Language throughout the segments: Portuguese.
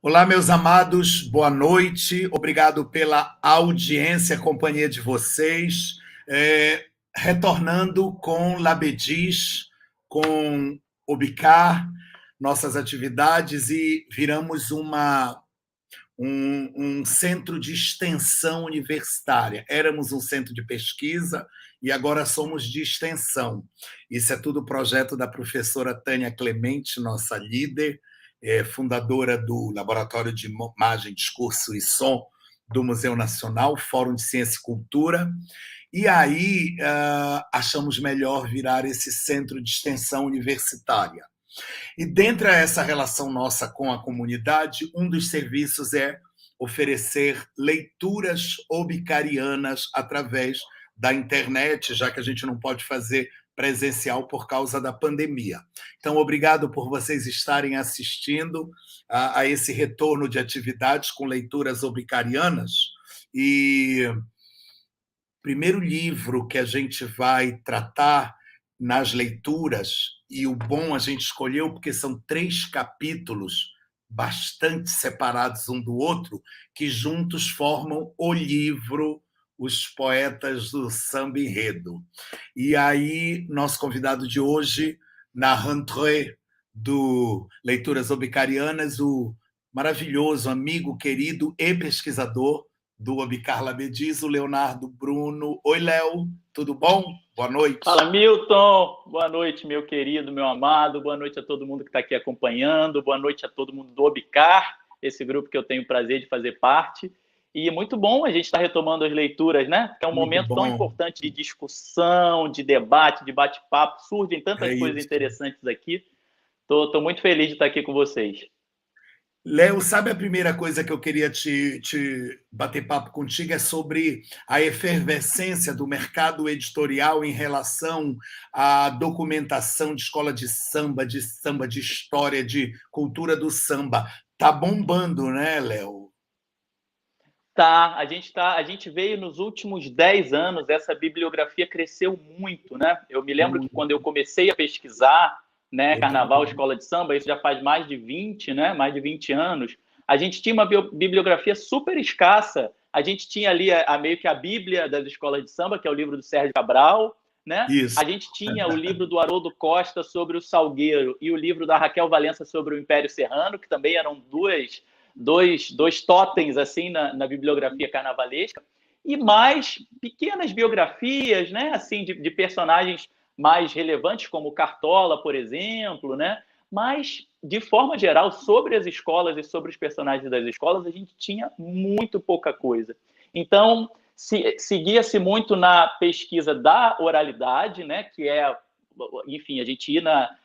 Olá, meus amados, boa noite. Obrigado pela audiência, companhia de vocês. Retornando com Labedis, com Obicar, nossas atividades e viramos um centro de extensão universitária. Éramos um centro de pesquisa e agora somos de extensão. Isso é tudo projeto da professora Tânia Clemente, nossa líder, fundadora do Laboratório de Imagem, Discurso e Som do Museu Nacional, Fórum de Ciência e Cultura. E aí achamos melhor virar esse centro de extensão universitária. E dentro dessa relação nossa com a comunidade, um dos serviços é oferecer leituras obicarianas através da internet, já que a gente não pode fazer presencial por causa da pandemia. Então, obrigado por vocês estarem assistindo a esse retorno de atividades com leituras obicarianas. E o primeiro livro que a gente vai tratar nas leituras, e o bom a gente escolheu porque são 3 capítulos bastante separados um do outro, que juntos formam o livro Os Poetas do Samba Enredo. E aí, nosso convidado de hoje, na rentrée do Leituras Obicarianas, o maravilhoso amigo, querido e pesquisador do Obicar Labedis, o Leonardo Bruno. Oi, Léo, tudo bom? Boa noite. Fala, Milton. Boa noite, meu querido, meu amado. Boa noite a todo mundo que está aqui acompanhando. Boa noite a todo mundo do Obicar, esse grupo que eu tenho o prazer de fazer parte. E é muito bom a gente estar retomando as leituras, né? Que é um momento tão importante de discussão, de debate, de bate-papo. Surgem tantas coisas interessantes aqui. Estou muito feliz de estar aqui com vocês. Léo, sabe a primeira coisa que eu queria te bater papo contigo é sobre a efervescência do mercado editorial em relação à documentação de escola de samba, de história, de cultura do samba. Tá bombando, né, Léo? Tá, a gente veio nos últimos 10 anos, essa bibliografia cresceu muito, né? Eu me lembro que quando eu comecei a pesquisar, né, carnaval, escola de samba, isso já faz mais de 20, né? Mais de 20 anos. A gente tinha uma bibliografia super escassa. A gente tinha ali meio que a Bíblia das escolas de samba, que é o livro do Sérgio Cabral, né? Isso. A gente tinha o livro do Haroldo Costa sobre o Salgueiro e o livro da Raquel Valença sobre o Império Serrano, que também eram dois totens assim na bibliografia carnavalesca, e mais pequenas biografias, né, assim, de personagens mais relevantes, como Cartola, por exemplo, né? Mas, de forma geral, sobre as escolas e sobre os personagens das escolas, a gente tinha muito pouca coisa. Então, seguia-se muito na pesquisa da oralidade, né, que é, enfim, a gente ir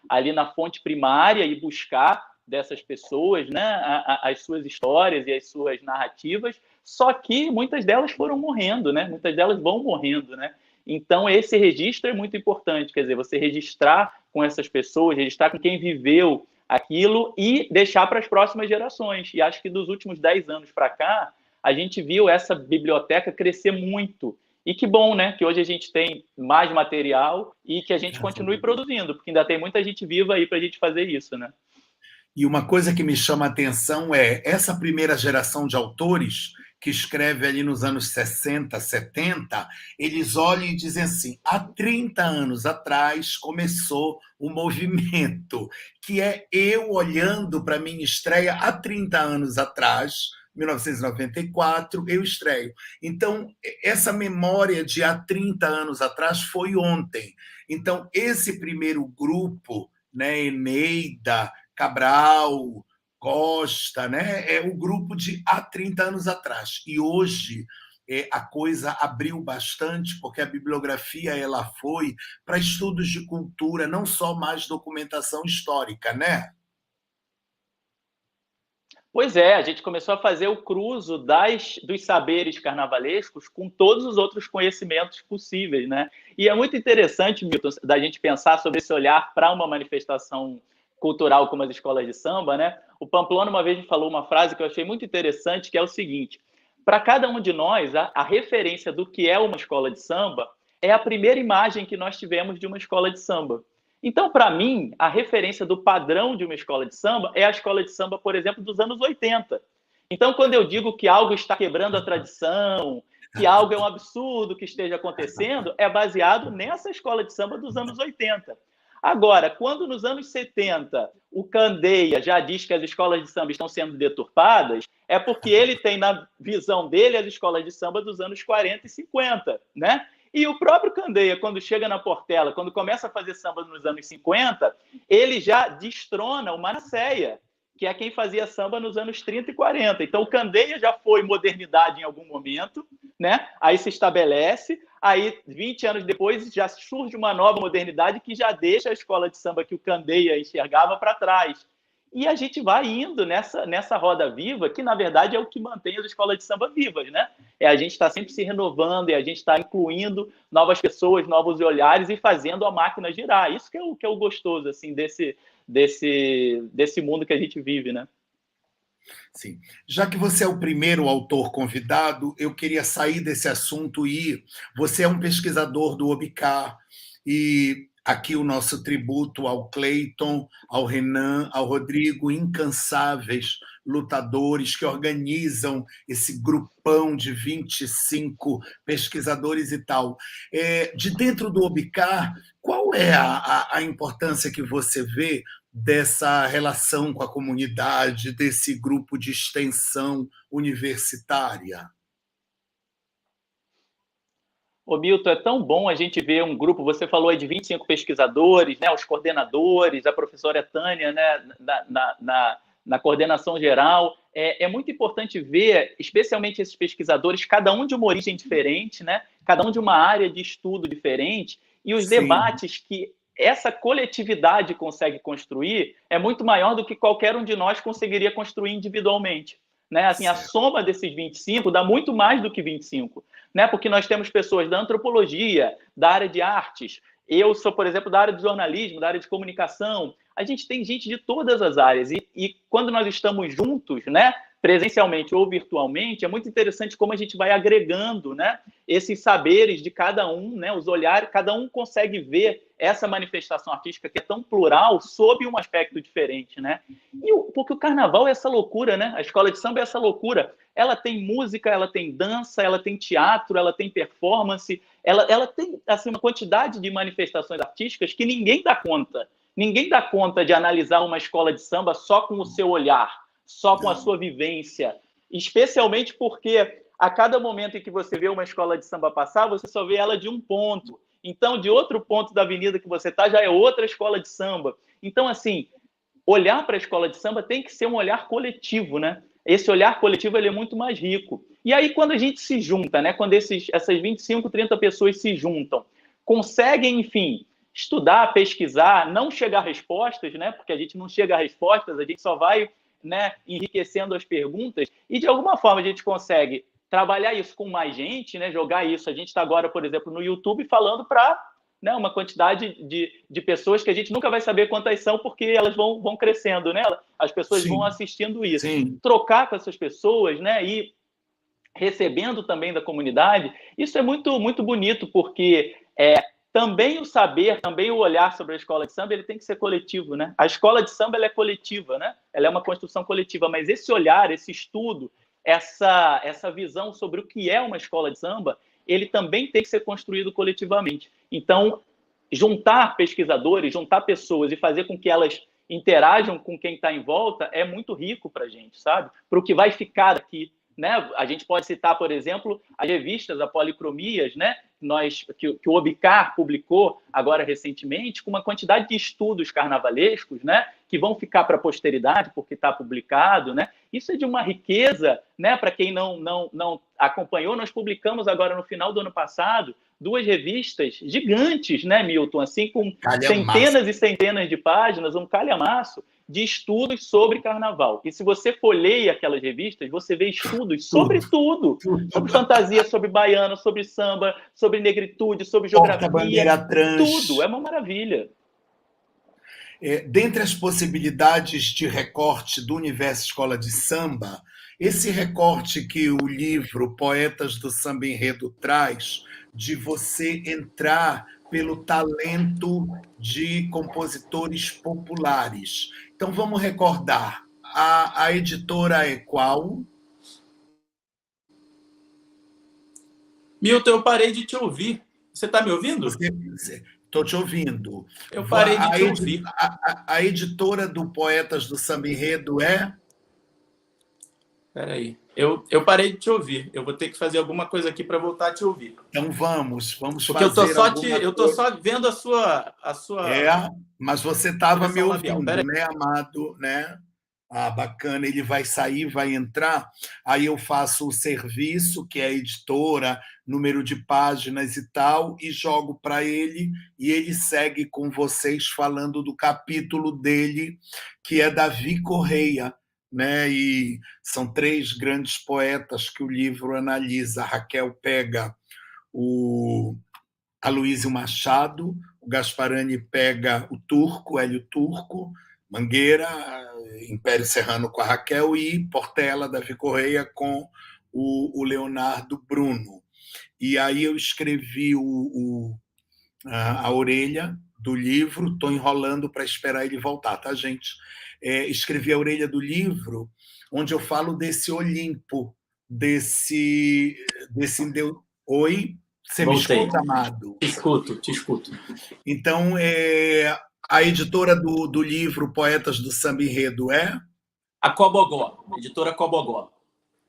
ali na fonte primária e buscar dessas pessoas, né, as suas histórias e as suas narrativas, só que muitas delas foram morrendo, né? Muitas delas vão morrendo, né? Então, esse registro é muito importante, quer dizer, você registrar com essas pessoas, registrar com quem viveu aquilo e deixar para as próximas gerações. E acho que dos últimos 10 anos para cá, a gente viu essa biblioteca crescer muito. E que bom, né? Que hoje a gente tem mais material e que a gente continue produzindo, porque ainda tem muita gente viva aí para a gente fazer isso, né? E uma coisa que me chama a atenção é essa primeira geração de autores que escreve ali nos anos 60, 70, eles olham e dizem assim, há 30 anos atrás começou o movimento, que é eu olhando para a minha estreia há 30 anos atrás, 1994, eu estreio. Então, essa memória de há 30 anos atrás foi ontem. Então, esse primeiro grupo, né, Eneida, Cabral, Costa, né? É o grupo de há 30 anos atrás. E hoje a coisa abriu bastante, porque a bibliografia ela foi para estudos de cultura, não só mais documentação histórica, né? Pois é, a gente começou a fazer o cruzo dos saberes carnavalescos com todos os outros conhecimentos possíveis, né? E é muito interessante, Milton, da gente pensar sobre esse olhar para uma manifestação cultural como as escolas de samba, né? O Pamplona uma vez me falou uma frase que eu achei muito interessante, que é o seguinte: para cada um de nós, a referência do que é uma escola de samba é a primeira imagem que nós tivemos de uma escola de samba. Então, para mim, a referência do padrão de uma escola de samba é a escola de samba, por exemplo, dos anos 80. Então, quando eu digo que algo está quebrando a tradição, que algo é um absurdo que esteja acontecendo, é baseado nessa escola de samba dos anos 80. Agora, quando nos anos 70 o Candeia já diz que as escolas de samba estão sendo deturpadas, é porque ele tem na visão dele as escolas de samba dos anos 40 e 50, né? E o próprio Candeia, quando chega na Portela, quando começa a fazer samba nos anos 50, ele já destrona o Manasseia, que é quem fazia samba nos anos 30 e 40. Então, o Candeia já foi modernidade em algum momento, né? Aí se estabelece, aí 20 anos depois já surge uma nova modernidade que já deixa a escola de samba que o Candeia enxergava para trás. E a gente vai indo nessa roda viva, que na verdade é o que mantém as escolas de samba vivas, né? É a gente está sempre se renovando, é a gente está incluindo novas pessoas, novos olhares e fazendo a máquina girar. Isso que é o gostoso, assim, desse mundo que a gente vive, né? Sim. Já que você é o primeiro autor convidado, eu queria sair desse assunto e você é um pesquisador do OBCAR e aqui o nosso tributo ao Cleiton, ao Renan, ao Rodrigo, incansáveis lutadores que organizam esse grupão de 25 pesquisadores e tal. De dentro do OBCAR, qual é a importância que você vê dessa relação com a comunidade, desse grupo de extensão universitária? Ô, Milton, é tão bom a gente ver um grupo, você falou aí de 25 pesquisadores, né, os coordenadores, a professora Tânia, né, na coordenação geral. É muito importante ver, especialmente esses pesquisadores, cada um de uma origem diferente, né, cada um de uma área de estudo diferente, e os Sim. debates que essa coletividade consegue construir é muito maior do que qualquer um de nós conseguiria construir individualmente. Né? Assim, a soma desses 25 dá muito mais do que 25, né? Porque nós temos pessoas da antropologia, da área de artes, eu sou, por exemplo, da área de jornalismo, da área de comunicação, a gente tem gente de todas as áreas, e quando nós estamos juntos, né, presencialmente ou virtualmente, é muito interessante como a gente vai agregando, né, esses saberes de cada um, né, os olhares, cada um consegue ver essa manifestação artística que é tão plural sob um aspecto diferente, né? Porque o carnaval é essa loucura, né? A escola de samba é essa loucura. Ela tem música, ela tem dança, ela tem teatro, ela tem performance, ela tem assim, uma quantidade de manifestações artísticas que ninguém dá conta. Ninguém dá conta de analisar uma escola de samba só com o seu olhar, só com a sua vivência, especialmente porque a cada momento em que você vê uma escola de samba passar, você só vê ela de um ponto. Então, de outro ponto da avenida que você está, já é outra escola de samba. Então, assim, olhar para a escola de samba tem que ser um olhar coletivo, né? Esse olhar coletivo ele é muito mais rico. E aí, quando a gente se junta, né? Quando essas 25, 30 pessoas se juntam, conseguem, enfim, estudar, pesquisar, não chegar a respostas, né? Porque a gente não chega a respostas, a gente só vai, né, enriquecendo as perguntas, e de alguma forma a gente consegue trabalhar isso com mais gente, né? Jogar isso. A gente está agora, por exemplo, no YouTube falando para, né, uma quantidade de pessoas que a gente nunca vai saber quantas são, porque elas vão crescendo, né? As pessoas vão assistindo isso. Sim. Trocar com essas pessoas, né? E recebendo também da comunidade, isso é muito, muito bonito, porque também o saber, também o olhar sobre a escola de samba, ele tem que ser coletivo, né? A escola de samba ela é coletiva, né? Ela é uma construção coletiva, mas esse olhar, esse estudo, essa visão sobre o que é uma escola de samba, ele também tem que ser construído coletivamente. Então, juntar pesquisadores, juntar pessoas e fazer com que elas interajam com quem está em volta é muito rico para a gente, sabe? Para o que vai ficar aqui, né? A gente pode citar, por exemplo, as revistas, a Policromias, né? Que o OBCAR publicou agora recentemente, com uma quantidade de estudos carnavalescos, né? Que vão ficar para a posteridade, porque está publicado, né? Isso é de uma riqueza, né? Para quem não acompanhou, nós publicamos agora no final do ano passado 2 revistas gigantes, né, Milton? Assim, com centenas e centenas de páginas, um calhamaço de estudos sobre carnaval. E se você folheia aquelas revistas, você vê estudos sobre tudo. Sobre fantasia, sobre baiana, sobre samba, sobre negritude, sobre geografia. Porta-bandeira trans. Tudo. É uma maravilha. Dentre as possibilidades de recorte do universo escola de samba, esse recorte que o livro Poetas do Samba Enredo traz, de você entrar pelo talento de compositores populares. Então, vamos recordar, a editora é qual? Milton, eu parei de te ouvir. Você está me ouvindo? Estou te ouvindo. Eu parei de te ouvir. A editora do Poetas do Samba Enredo é? Espera aí. Eu parei de te ouvir. Eu vou ter que fazer alguma coisa aqui para voltar a te ouvir. Então vamos Porque fazer. eu tô só vendo a sua. Mas você estava me ouvindo, labial. né, amado, né? Bacana, ele vai sair, vai entrar, aí eu faço o serviço, que é a editora, número de páginas e tal, e jogo para ele, e ele segue com vocês falando do capítulo dele, que é Davi Correia, né? E são 3 grandes poetas que o livro analisa. A Raquel pega o Aloysio Machado, o Gasparani pega o Turco, Hélio Turco, Mangueira, Império Serrano com a Raquel, e Portela, Davi Correia, com o Leonardo Bruno. E aí eu escrevi a orelha do livro, estou enrolando para esperar ele voltar, tá, gente? Escrevi a orelha do livro, onde eu falo desse Olimpo, desse Oi? Você Voltei. me escuta, amado? Te escuto. Então, a editora do livro Poetas do Samba Enredo é? A Cobogó, editora Cobogó.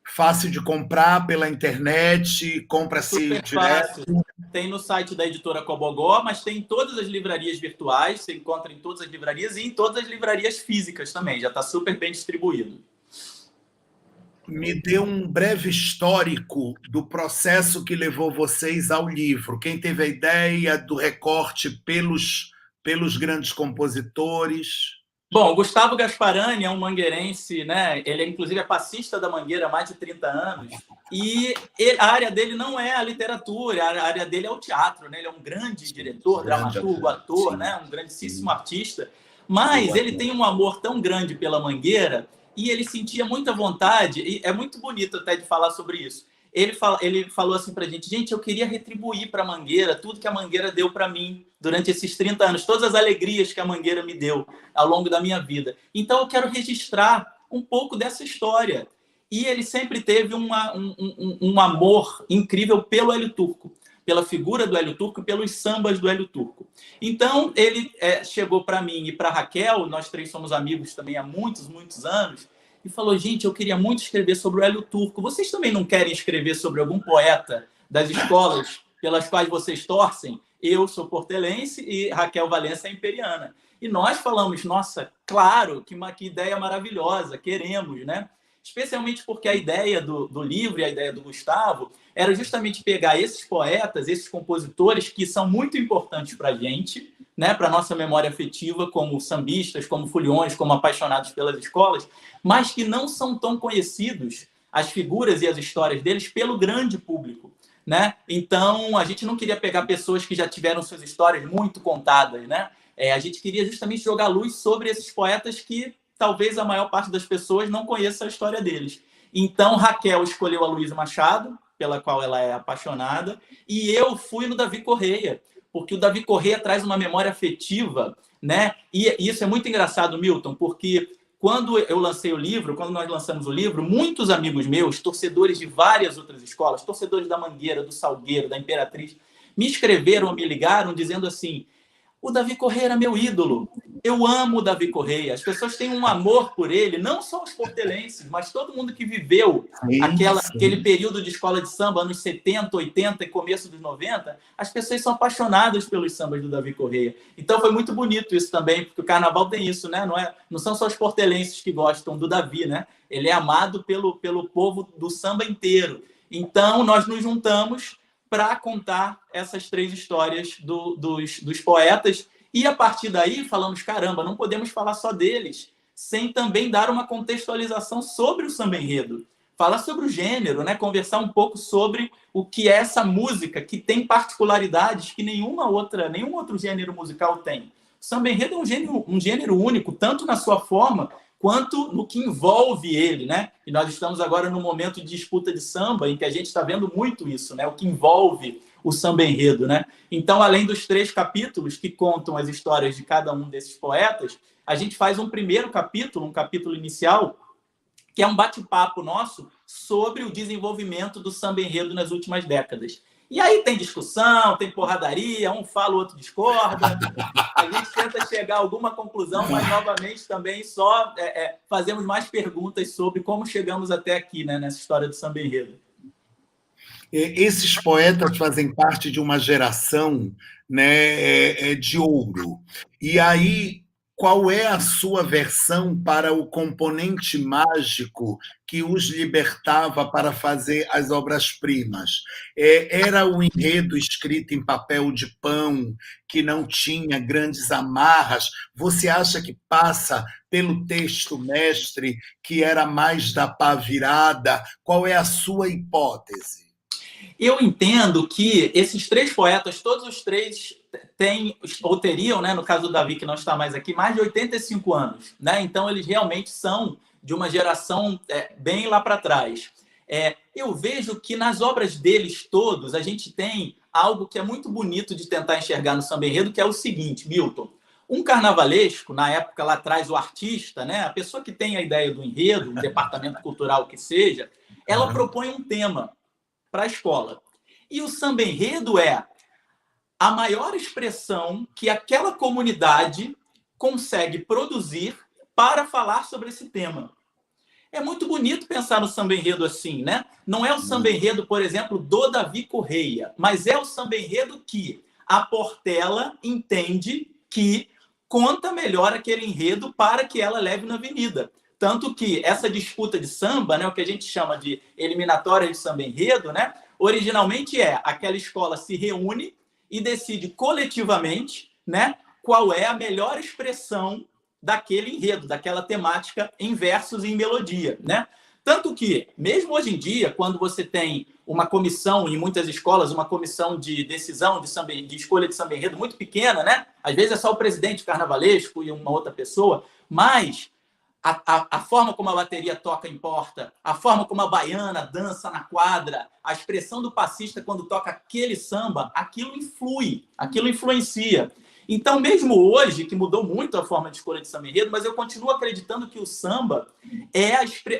Fácil de comprar pela internet, compra-se direto? Tem no site da editora Cobogó, mas tem em todas as livrarias virtuais, você encontra em todas as livrarias e em todas as livrarias físicas também, já está super bem distribuído. Me dê um breve histórico do processo que levou vocês ao livro. Quem teve a ideia do recorte pelos grandes compositores? Bom, o Gustavo Gasparani é um mangueirense, né? Ele, inclusive, é passista da Mangueira há mais de 30 anos. E a área dele não é a literatura, a área dele é o teatro, né? Ele é um grande diretor, dramaturgo, ator, né? Um grandíssimo artista. Mas ele tem um amor tão grande pela Mangueira e ele sentia muita vontade, e é muito bonito até de falar sobre isso. Ele falou assim pra gente, eu queria retribuir para a Mangueira tudo que a Mangueira deu para mim durante esses 30 anos, todas as alegrias que a Mangueira me deu ao longo da minha vida. Então eu quero registrar um pouco dessa história. E ele sempre teve um amor incrível pelo Hélio Turco, pela figura do Hélio Turco e pelos sambas do Hélio Turco. Então ele chegou para mim e para a Raquel, nós 3 somos amigos também há muitos, muitos anos, e falou, gente, eu queria muito escrever sobre o Hélio Turco. Vocês também não querem escrever sobre algum poeta das escolas pelas quais vocês torcem? Eu sou portelense e Raquel Valença é imperiana. E nós falamos, nossa, claro, que ideia maravilhosa, queremos, né? Especialmente porque a ideia do livro e a ideia do Gustavo era justamente pegar esses poetas, esses compositores que são muito importantes para a gente, né, para a nossa memória afetiva, como sambistas, como foliões, como apaixonados pelas escolas, mas que não são tão conhecidos, as figuras e as histórias deles, pelo grande público. Né? Então, a gente não queria pegar pessoas que já tiveram suas histórias muito contadas. Né? A gente queria justamente jogar luz sobre esses poetas que talvez a maior parte das pessoas não conheça a história deles. Então, Raquel escolheu a Aloysio Machado, pela qual ela é apaixonada, e eu fui no Davi Correia, porque o Davi Correia traz uma memória afetiva, né? E isso é muito engraçado, Milton, porque quando eu lancei o livro, quando nós lançamos o livro, muitos amigos meus, torcedores de várias outras escolas, torcedores da Mangueira, do Salgueiro, da Imperatriz, me escreveram, me ligaram dizendo assim, o Davi Correia era meu ídolo. Eu amo o Davi Correia. As pessoas têm um amor por ele, não só os portelenses, mas todo mundo que viveu aquele período de escola de samba, anos 70, 80 e começo dos 90, as pessoas são apaixonadas pelos sambas do Davi Correia. Então foi muito bonito isso também, porque o carnaval tem isso, né? Não são só os portelenses que gostam do Davi, né? Ele é amado pelo povo do samba inteiro. Então nós nos juntamos para contar essas 3 histórias dos poetas. E, a partir daí, falamos, caramba, não podemos falar só deles, sem também dar uma contextualização sobre o samba enredo. Falar sobre o gênero, né? Conversar um pouco sobre o que é essa música, que tem particularidades que nenhum outro gênero musical tem. samba enredo é um gênero único, tanto na sua forma quanto no que envolve ele, né? E nós estamos agora num momento de disputa de samba em que a gente está vendo muito isso, né? O que envolve o samba enredo, né? Então, além dos 3 capítulos que contam as histórias de cada um desses poetas, a gente faz um primeiro capítulo, um capítulo inicial, que é um bate-papo nosso sobre o desenvolvimento do samba enredo nas últimas décadas. E aí tem discussão, tem porradaria, um fala, o outro discorda. A gente tenta chegar a alguma conclusão, mas, novamente, também só fazemos mais perguntas sobre como chegamos até aqui, né, nessa história do samba enredo. Esses poetas fazem parte de uma geração, né, de ouro. E aí, qual é a sua versão para o componente mágico que os libertava para fazer as obras-primas? Era o enredo escrito em papel de pão, que não tinha grandes amarras? Você acha que passa pelo texto mestre, que era mais da pá virada? Qual é a sua hipótese? Eu entendo que esses 3 poetas, todos os 3 têm, ou teriam, né, no caso do Davi, que não está mais aqui, mais de 85 anos. Né? Então, eles realmente são de uma geração bem lá para trás. Eu vejo que nas obras deles todos, a gente tem algo que é muito bonito de tentar enxergar no samba enredo, que é o seguinte, Milton. Um carnavalesco, na época lá atrás, o artista, né, a pessoa que tem a ideia do enredo, um departamento cultural que seja, ela propõe um tema para a escola. E o samba enredo é a maior expressão que aquela comunidade consegue produzir para falar sobre esse tema. É muito bonito pensar no samba enredo assim, né? Não é o samba enredo, por exemplo, do Davi Correia, mas é o samba enredo que a Portela entende que conta melhor aquele enredo para que ela leve na avenida. Tanto que essa disputa de samba, né, o que a gente chama de eliminatória de samba enredo, né, originalmente aquela escola se reúne e decide coletivamente, né, qual é a melhor expressão daquele enredo, daquela temática em versos e em melodia. Né? Tanto que, mesmo hoje em dia, quando você tem uma comissão, em muitas escolas, uma comissão de decisão de escolha de samba enredo muito pequena, né? Às vezes é só o presidente carnavalesco e uma outra pessoa, mas a forma como a bateria toca importa, a forma como a baiana dança na quadra, a expressão do passista quando toca aquele samba, aquilo influi, aquilo influencia. Então, mesmo hoje, que mudou muito a forma de escolha de samba enredo, mas eu continuo acreditando que o samba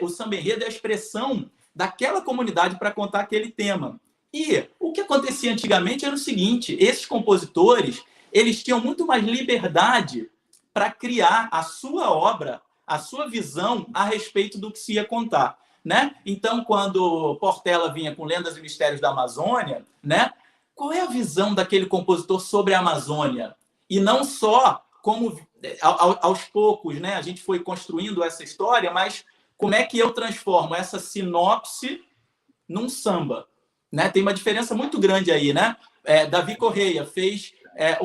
o samba enredo é a expressão daquela comunidade para contar aquele tema. E o que acontecia antigamente era o seguinte, esses compositores, eles tinham muito mais liberdade para criar a sua obra, a sua visão a respeito do que se ia contar. Né? Então, quando Portela vinha com Lendas e Mistérios da Amazônia, né? Qual é a visão daquele compositor sobre a Amazônia? E não só como, aos poucos, né, a gente foi construindo essa história, mas como é que eu transformo essa sinopse num samba? Né? Tem uma diferença muito grande aí. Né? Davi Correia fez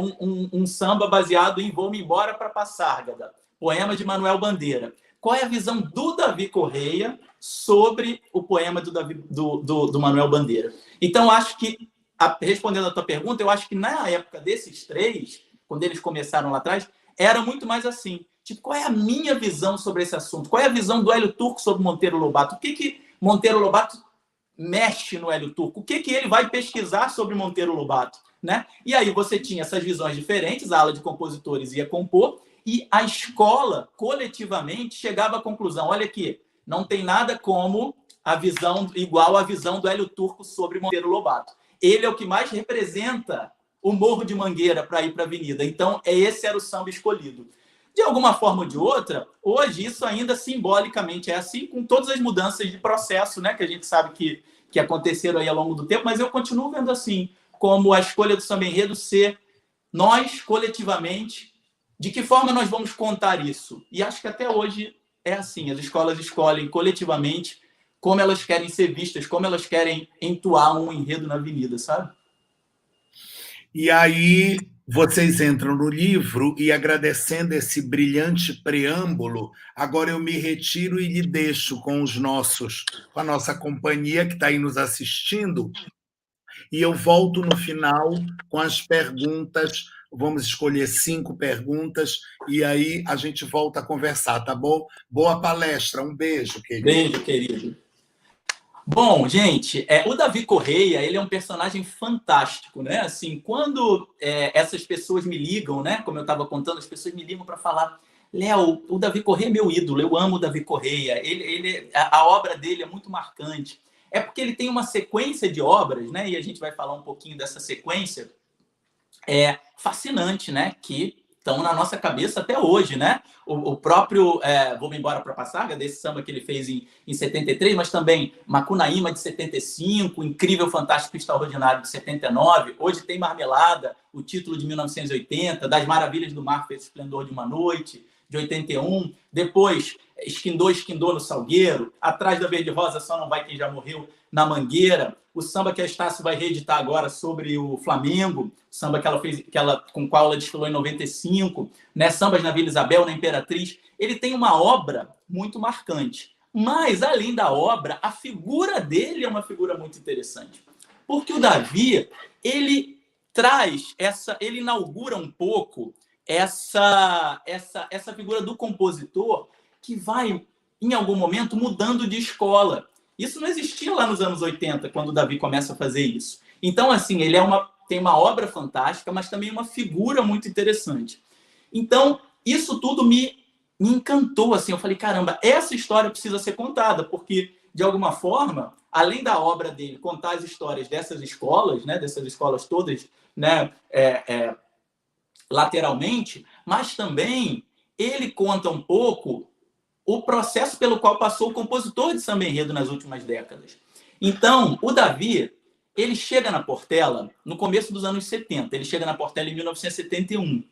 um samba baseado em Vou-me embora para Passárgada, poema de Manuel Bandeira. Qual é a visão do Davi Correia sobre o poema do Manuel Bandeira? Então, acho que, respondendo a tua pergunta, eu acho que na época desses 3, quando eles começaram lá atrás, era muito mais assim. Tipo, qual é a minha visão sobre esse assunto? Qual é a visão do Hélio Turco sobre Monteiro Lobato? O que Monteiro Lobato mexe no Hélio Turco? O que ele vai pesquisar sobre Monteiro Lobato? Né? E aí você tinha essas visões diferentes, a ala de compositores ia compor, e a escola, coletivamente, chegava à conclusão, olha aqui, não tem nada como a visão igual à visão do Hélio Turco sobre Monteiro Lobato. Ele é o que mais representa o Morro de Mangueira para ir para a avenida. Então, esse era o samba escolhido. De alguma forma ou de outra, hoje isso ainda simbolicamente é assim, com todas as mudanças de processo, né, que a gente sabe que aconteceram aí ao longo do tempo, mas eu continuo vendo assim, como a escolha do samba enredo ser nós, coletivamente, de que forma nós vamos contar isso? E acho que até hoje é assim, as escolas escolhem coletivamente como elas querem ser vistas, como elas querem entoar um enredo na avenida, sabe? E aí vocês entram no livro e, agradecendo esse brilhante preâmbulo, agora eu me retiro e lhe deixo com a nossa companhia que está aí nos assistindo, e eu volto no final com as perguntas Vamos escolher 5 perguntas e aí a gente volta a conversar, tá bom? Boa palestra, um beijo, querido. Beijo, querido. Bom, gente, o Davi Correia, ele é um personagem fantástico, né? Assim, quando essas pessoas me ligam, né? Como eu estava contando, as pessoas me ligam para falar: Léo, o Davi Correia é meu ídolo, eu amo o Davi Correia, a obra dele é muito marcante. É porque ele tem uma sequência de obras, né? E a gente vai falar um pouquinho dessa sequência, fascinante, né? Que estão na nossa cabeça até hoje, né? O próprio Vou-me embora para Passaga, desse samba que ele fez em 73, mas também Macunaíma, de 75, Incrível, Fantástico, Extraordinário, de 79, Hoje Tem Marmelada, o título de 1980, Das Maravilhas do Mar, Fez o Esplendor de uma Noite, de 81, depois Esquindô, Esquindô no Salgueiro, Atrás da Verde Rosa, Só Não Vai Quem Já Morreu, na Mangueira, o samba que a Estácio vai reeditar agora sobre o Flamengo, samba que ela fez, com o qual ela desfilou em 95, né? Sambas na Vila Isabel, na Imperatriz. Ele tem uma obra muito marcante. Mas, além da obra, a figura dele é uma figura muito interessante. Porque o Davi, ele ele inaugura um pouco essa figura do compositor que vai, em algum momento, mudando de escola. Isso não existia lá nos anos 80, quando o Davi começa a fazer isso. Então, assim, ele tem uma obra fantástica, mas também uma figura muito interessante. Então, isso tudo me encantou, assim. Eu falei, caramba, essa história precisa ser contada, porque, de alguma forma, além da obra dele contar as histórias dessas escolas, né, dessas escolas todas, né, lateralmente, mas também ele conta um pouco o processo pelo qual passou o compositor de samba enredo nas últimas décadas. Então, o Davi, ele chega na Portela no começo dos anos 70, ele chega na Portela em 1971.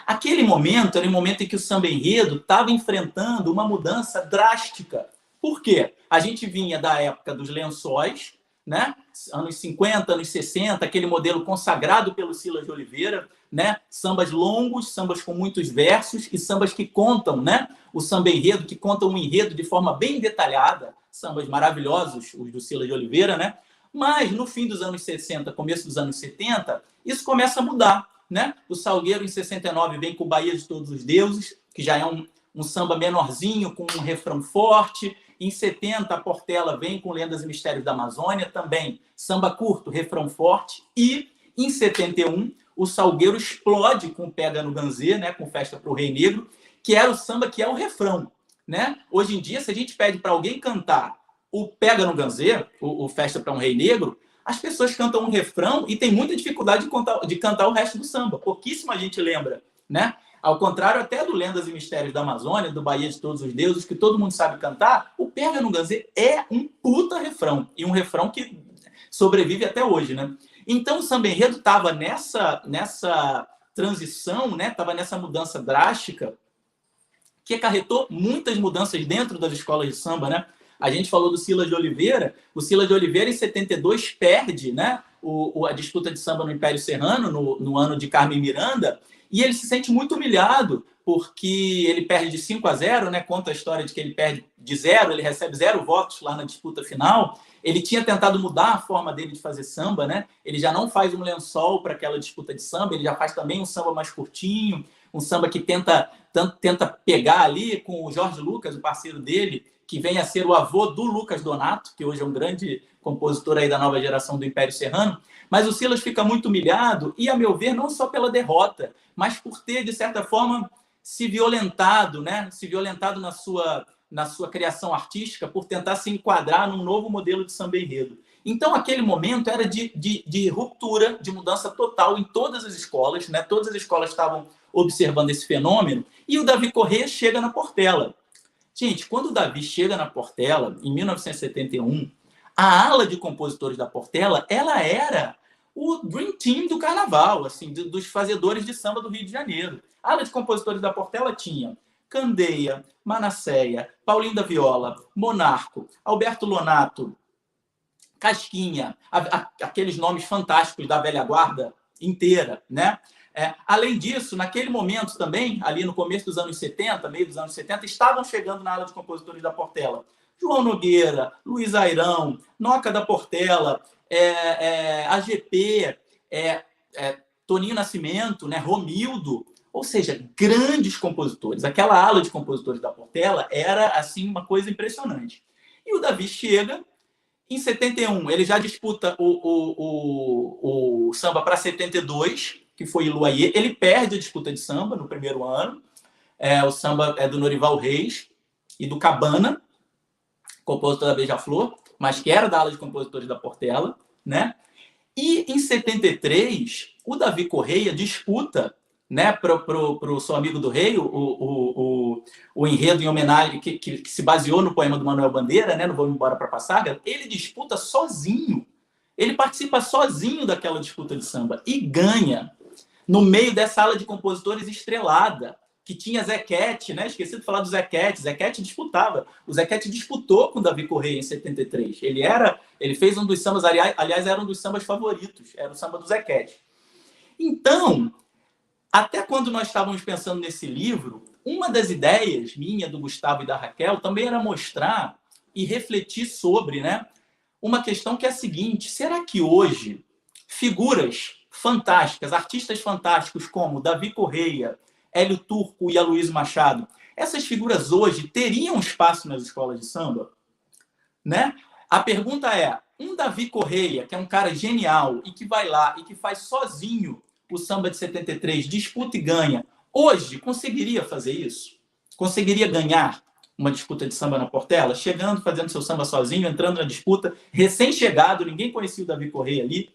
Aquele momento era um momento em que o samba enredo estava enfrentando uma mudança drástica. Por quê? A gente vinha da época dos lençóis, né? Anos 50, anos 60, aquele modelo consagrado pelo Silas de Oliveira, né? Sambas longos, sambas com muitos versos e sambas que contam, né? O samba enredo, que conta um enredo de forma bem detalhada, sambas maravilhosos, os do Silas de Oliveira, né? Mas no fim dos anos 60, começo dos anos 70, isso começa a mudar, né? O Salgueiro, em 69, vem com Bahia de Todos os Deuses, que já é um samba menorzinho, com um refrão forte. Em 70, a Portela vem com Lendas e Mistérios da Amazônia, também samba curto, refrão forte. E, em 71, o Salgueiro explode com Pega no Ganzê, né? Com Festa para o Rei Negro, que era o samba que é o refrão, né? Hoje em dia, se a gente pede para alguém cantar o Pega no Ganzê, o Festa para um Rei Negro, as pessoas cantam um refrão e tem muita dificuldade de cantar o resto do samba. Pouquíssima gente lembra, né? Ao contrário até do Lendas e Mistérios da Amazônia, do Bahia de Todos os Deuses, que todo mundo sabe cantar, o Pega no Ganzê é um puta refrão. E um refrão que sobrevive até hoje, né? Então o samba enredo estava nessa transição, né? Estava nessa mudança drástica que acarretou muitas mudanças dentro das escolas de samba, né? A gente falou do Silas de Oliveira. O Silas de Oliveira, em 72, perde, né, a disputa de samba no Império Serrano, no ano de Carmen Miranda, e ele se sente muito humilhado, porque ele perde de 5-0, né? Conta a história de que ele perde de 0, ele recebe 0 votos lá na disputa final. Ele tinha tentado mudar a forma dele de fazer samba, né? Ele já não faz um lençol para aquela disputa de samba, ele já faz também um samba mais curtinho, um samba que tenta pegar ali com o Jorge Lucas, o parceiro dele, que vem a ser o avô do Lucas Donato, que hoje é um grande compositor aí da nova geração do Império Serrano. Mas o Silas fica muito humilhado e, a meu ver, não só pela derrota, mas por ter, de certa forma, se violentado, né? Se violentado na sua criação artística por tentar se enquadrar num novo modelo de samba enredo. Então, aquele momento era de ruptura, de mudança total em todas as escolas, né? Todas as escolas estavam observando esse fenômeno e o Davi Correia chega na Portela. Gente, quando o Davi chega na Portela, em 1971, a ala de compositores da Portela, ela era o Dream Team do carnaval, assim, dos fazedores de samba do Rio de Janeiro. A ala de compositores da Portela tinha Candeia, Manasseia, Paulinho da Viola, Monarco, Alberto Lonato, Casquinha, aqueles nomes fantásticos da velha guarda inteira, né? Além disso, naquele momento também, ali no começo dos anos 70, meio dos anos 70, estavam chegando na ala de compositores da Portela João Nogueira, Luiz Airão, Noca da Portela, AGP, Toninho Nascimento, né? Romildo, ou seja, grandes compositores. Aquela ala de compositores da Portela era assim uma coisa impressionante. E o Davi chega, em 71, ele já disputa o samba para 72, que foi Iluaê. Ele perde a disputa de samba no primeiro ano. O samba é do Norival Reis e do Cabana, compositor da Beija-Flor, mas que era da ala de compositores da Portela, né? E em 73, o Davi Correia disputa, né, para o Sou Amigo do Rei, o enredo em homenagem que se baseou no poema do Manuel Bandeira, né, no Vou Embora para Passaga. Ele disputa sozinho, ele participa sozinho daquela disputa de samba e ganha, no meio dessa ala de compositores estrelada, que tinha Zequete, né? Esqueci de falar do Zequete. Zequete disputava. O Zequete disputou com o Davi Correia em 73. Ele fez um dos sambas, aliás, era um dos sambas favoritos, era o samba do Zequete. Então, até quando nós estávamos pensando nesse livro, uma das ideias minha, do Gustavo e da Raquel, também era mostrar e refletir sobre, né, uma questão que é a seguinte: será que hoje figuras fantásticas, artistas fantásticos como Davi Correia, Hélio Turco e Aloysio Machado, essas figuras hoje teriam espaço nas escolas de samba? Né? A pergunta é, um Davi Correia, que é um cara genial e que vai lá e que faz sozinho o samba de 73, disputa e ganha, hoje conseguiria fazer isso? Conseguiria ganhar uma disputa de samba na Portela? Chegando, fazendo seu samba sozinho, entrando na disputa, recém-chegado, ninguém conhecia o Davi Correia ali.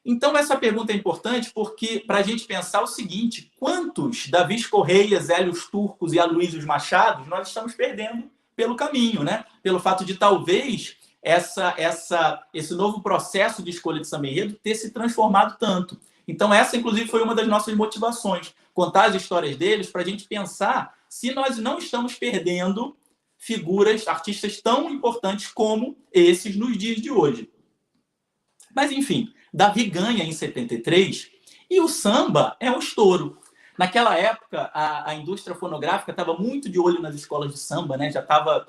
Então, essa pergunta é importante porque para a gente pensar o seguinte: quantos Davis Correias, Hélios Turcos e Aloysios Machados nós estamos perdendo pelo caminho, né? Pelo fato de talvez esse novo processo de escolha de samba enredo ter se transformado tanto. Então, essa, inclusive, foi uma das nossas motivações, contar as histórias deles para a gente pensar se nós não estamos perdendo figuras, artistas tão importantes como esses nos dias de hoje. Mas, enfim, Davi ganha em 73 e o samba é um estouro. Naquela época, a indústria fonográfica estava muito de olho nas escolas de samba, né? Já estava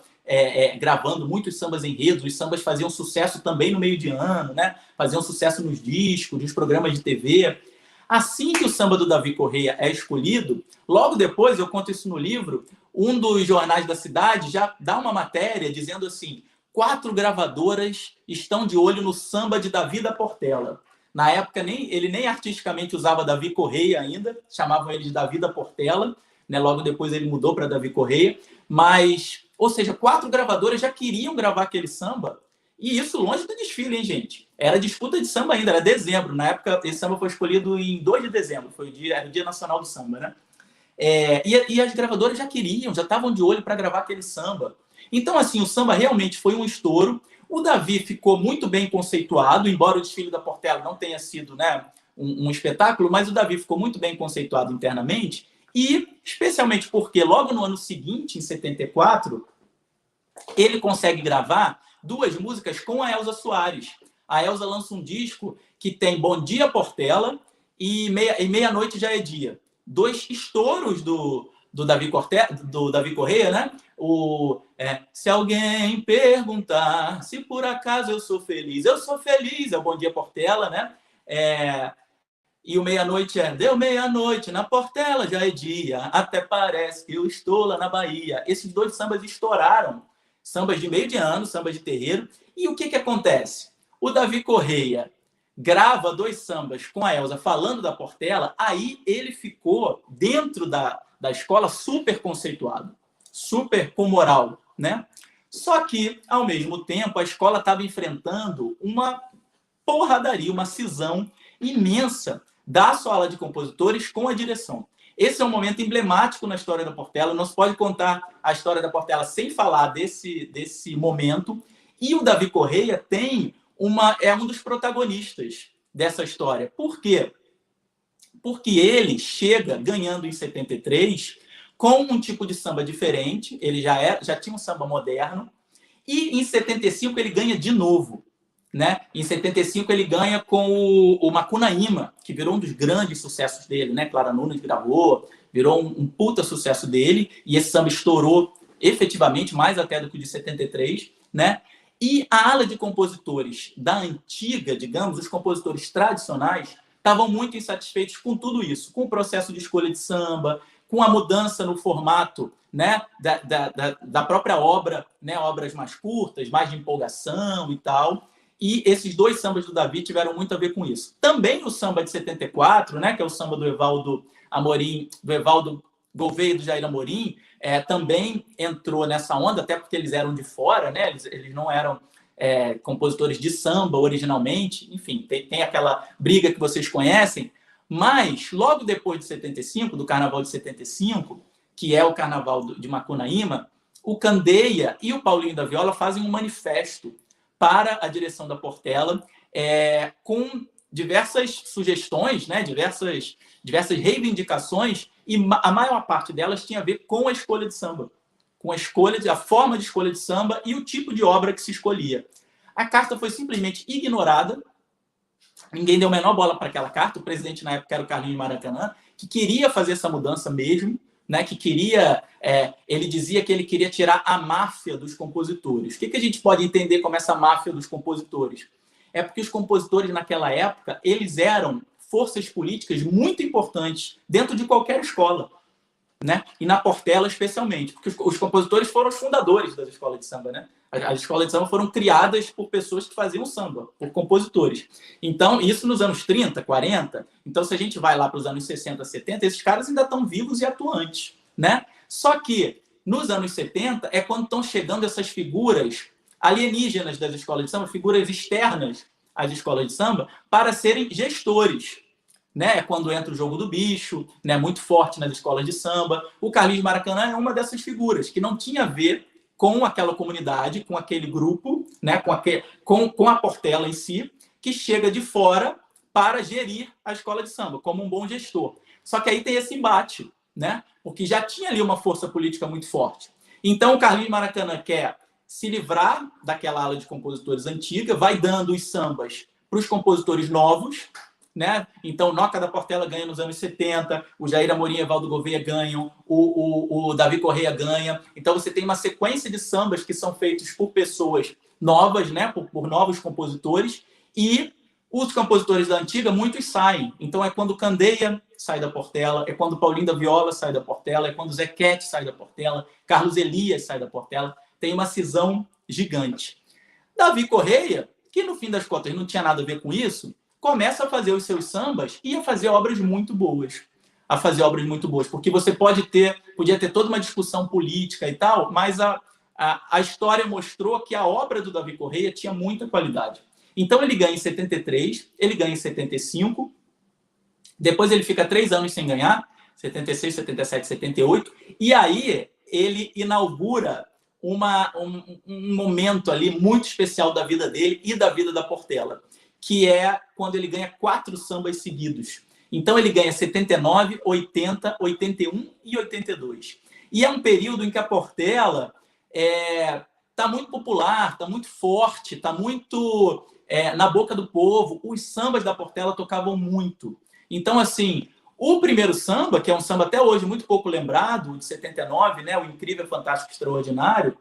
gravando muitos sambas enredos, os sambas faziam sucesso também no meio de ano, né? Faziam sucesso nos discos, nos programas de TV. Assim que o samba do Davi Correia é escolhido, logo depois, eu conto isso no livro, um dos jornais da cidade já dá uma matéria dizendo assim: 4 gravadoras estão de olho no samba de Davi da Portela. Na época, ele nem artisticamente usava Davi Correia ainda, chamavam ele de Davi da Portela, né? Logo depois ele mudou para Davi Correia. Mas, ou seja, 4 gravadoras já queriam gravar aquele samba, e isso longe do desfile, hein, gente? Era disputa de samba ainda, era dezembro. Na época, esse samba foi escolhido em 2 de dezembro, era o Dia Nacional do Samba, né? E as gravadoras já queriam, já estavam de olho para gravar aquele samba. Então, assim, o samba realmente foi um estouro. O Davi ficou muito bem conceituado, embora o desfile da Portela não tenha sido, né, um espetáculo, mas o Davi ficou muito bem conceituado internamente, e especialmente porque logo no ano seguinte, em 74, ele consegue gravar 2 músicas com a Elza Soares. A Elza lança um disco que tem Bom Dia Portela e Meia-Noite Já é Dia. 2 estouros do Davi Correia, né? Se alguém perguntar se por acaso eu sou feliz, é o Bom Dia Portela, né? E o Meia-Noite deu meia-noite na Portela, já é dia, até parece que eu estou lá na Bahia. Esses 2 sambas estouraram, sambas de meio de ano, sambas de terreiro. E o que acontece? O Davi Correia grava 2 sambas com a Elza falando da Portela, aí ele ficou dentro da escola super conceituado, super com moral, né? Só que, ao mesmo tempo, a escola estava enfrentando uma porradaria, uma cisão imensa da sua ala de compositores com a direção. Esse é um momento emblemático na história da Portela, não se pode contar a história da Portela sem falar desse momento, e o Davi Correia é um dos protagonistas dessa história. Por quê? Porque ele chega ganhando em 73 com um tipo de samba diferente, ele já tinha um samba moderno, e em 75 ele ganha de novo. Né? Em 75 ele ganha com o Macunaíma, que virou um dos grandes sucessos dele, né? Clara Nunes gravou, virou um puta sucesso dele, e esse samba estourou efetivamente, mais até do que o de 73, né? E a ala de compositores da antiga, digamos, os compositores tradicionais, estavam muito insatisfeitos com tudo isso, com o processo de escolha de samba, com a mudança no formato, né, da própria obra, né, obras mais curtas, mais de empolgação e tal. E esses dois sambas do Davi tiveram muito a ver com isso. Também o samba de 74, né, que é o samba do Evaldo Amorim, do Evaldo Gouveia e do Jair Amorim, também entrou nessa onda, até porque eles eram de fora, né, eles não eram compositores de samba originalmente. Enfim, tem aquela briga que vocês conhecem. Mas, logo depois de 75, do Carnaval de 75, que é o Carnaval de Macunaíma, o Candeia e o Paulinho da Viola fazem um manifesto para a direção da Portela, com diversas sugestões, né, diversas reivindicações, e a maior parte delas tinha a ver com a escolha de samba, com a forma de escolha de samba e o tipo de obra que se escolhia. A carta foi simplesmente ignorada, ninguém deu a menor bola para aquela carta. O presidente na época era o Carlinhos Maracanã, que queria fazer essa mudança mesmo, né, que queria, ele dizia que ele queria tirar a máfia dos compositores. O que a gente pode entender como essa máfia dos compositores? É porque os compositores naquela época, eles eram forças políticas muito importantes dentro de qualquer escola, né? E na Portela especialmente, porque os compositores foram os fundadores das escolas de samba, né? As escolas de samba foram criadas por pessoas que faziam samba, por compositores. Então, isso nos anos 30, 40. Então, se a gente vai lá para os anos 60, 70, esses caras ainda estão vivos e atuantes, né? Só que, nos anos 70, é quando estão chegando essas figuras alienígenas das escolas de samba, figuras externas às escolas de samba, para serem gestores, né? É quando entra o jogo do bicho, né? Muito forte nas escolas de samba. O Carlinhos Maracanã é uma dessas figuras, que não tinha a ver com aquela comunidade, com aquele grupo, né, com a Portela em si, que chega de fora para gerir a escola de samba, como um bom gestor. Só que aí tem esse embate, né, porque já tinha ali uma força política muito forte. Então o Carlinhos Maracanã quer se livrar daquela ala de compositores antiga, vai dando os sambas para os compositores novos, né? Então, Noca da Portela ganha nos anos 70, o Jair Amorim e Evaldo Gouveia ganham, o Davi Correia ganha. Então, você tem uma sequência de sambas que são feitos por pessoas novas, né? por novos compositores, e os compositores da antiga, muitos saem. Então, é quando Candeia sai da Portela, é quando Paulinho da Viola sai da Portela, é quando Zequete sai da Portela, Carlos Elias sai da Portela. Tem uma cisão gigante. Davi Correia, que no fim das contas não tinha nada a ver com isso, começa a fazer os seus sambas e a fazer obras muito boas. Porque você podia ter toda uma discussão política e tal, mas a história mostrou que a obra do Davi Correia tinha muita qualidade. Então ele ganha em 73, ele ganha em 75, depois ele fica 3 anos sem ganhar, 76, 77, 78, e aí ele inaugura um momento ali muito especial da vida dele e da vida da Portela, que é quando ele ganha 4 sambas seguidos. Então, ele ganha 79, 80, 81 e 82. E é um período em que a Portela está muito popular, está muito forte, está muito na boca do povo. Os sambas da Portela tocavam muito. Então, assim, o primeiro samba, que é um samba até hoje muito pouco lembrado, de 79, né, o Incrível, Fantástico, Extraordinário,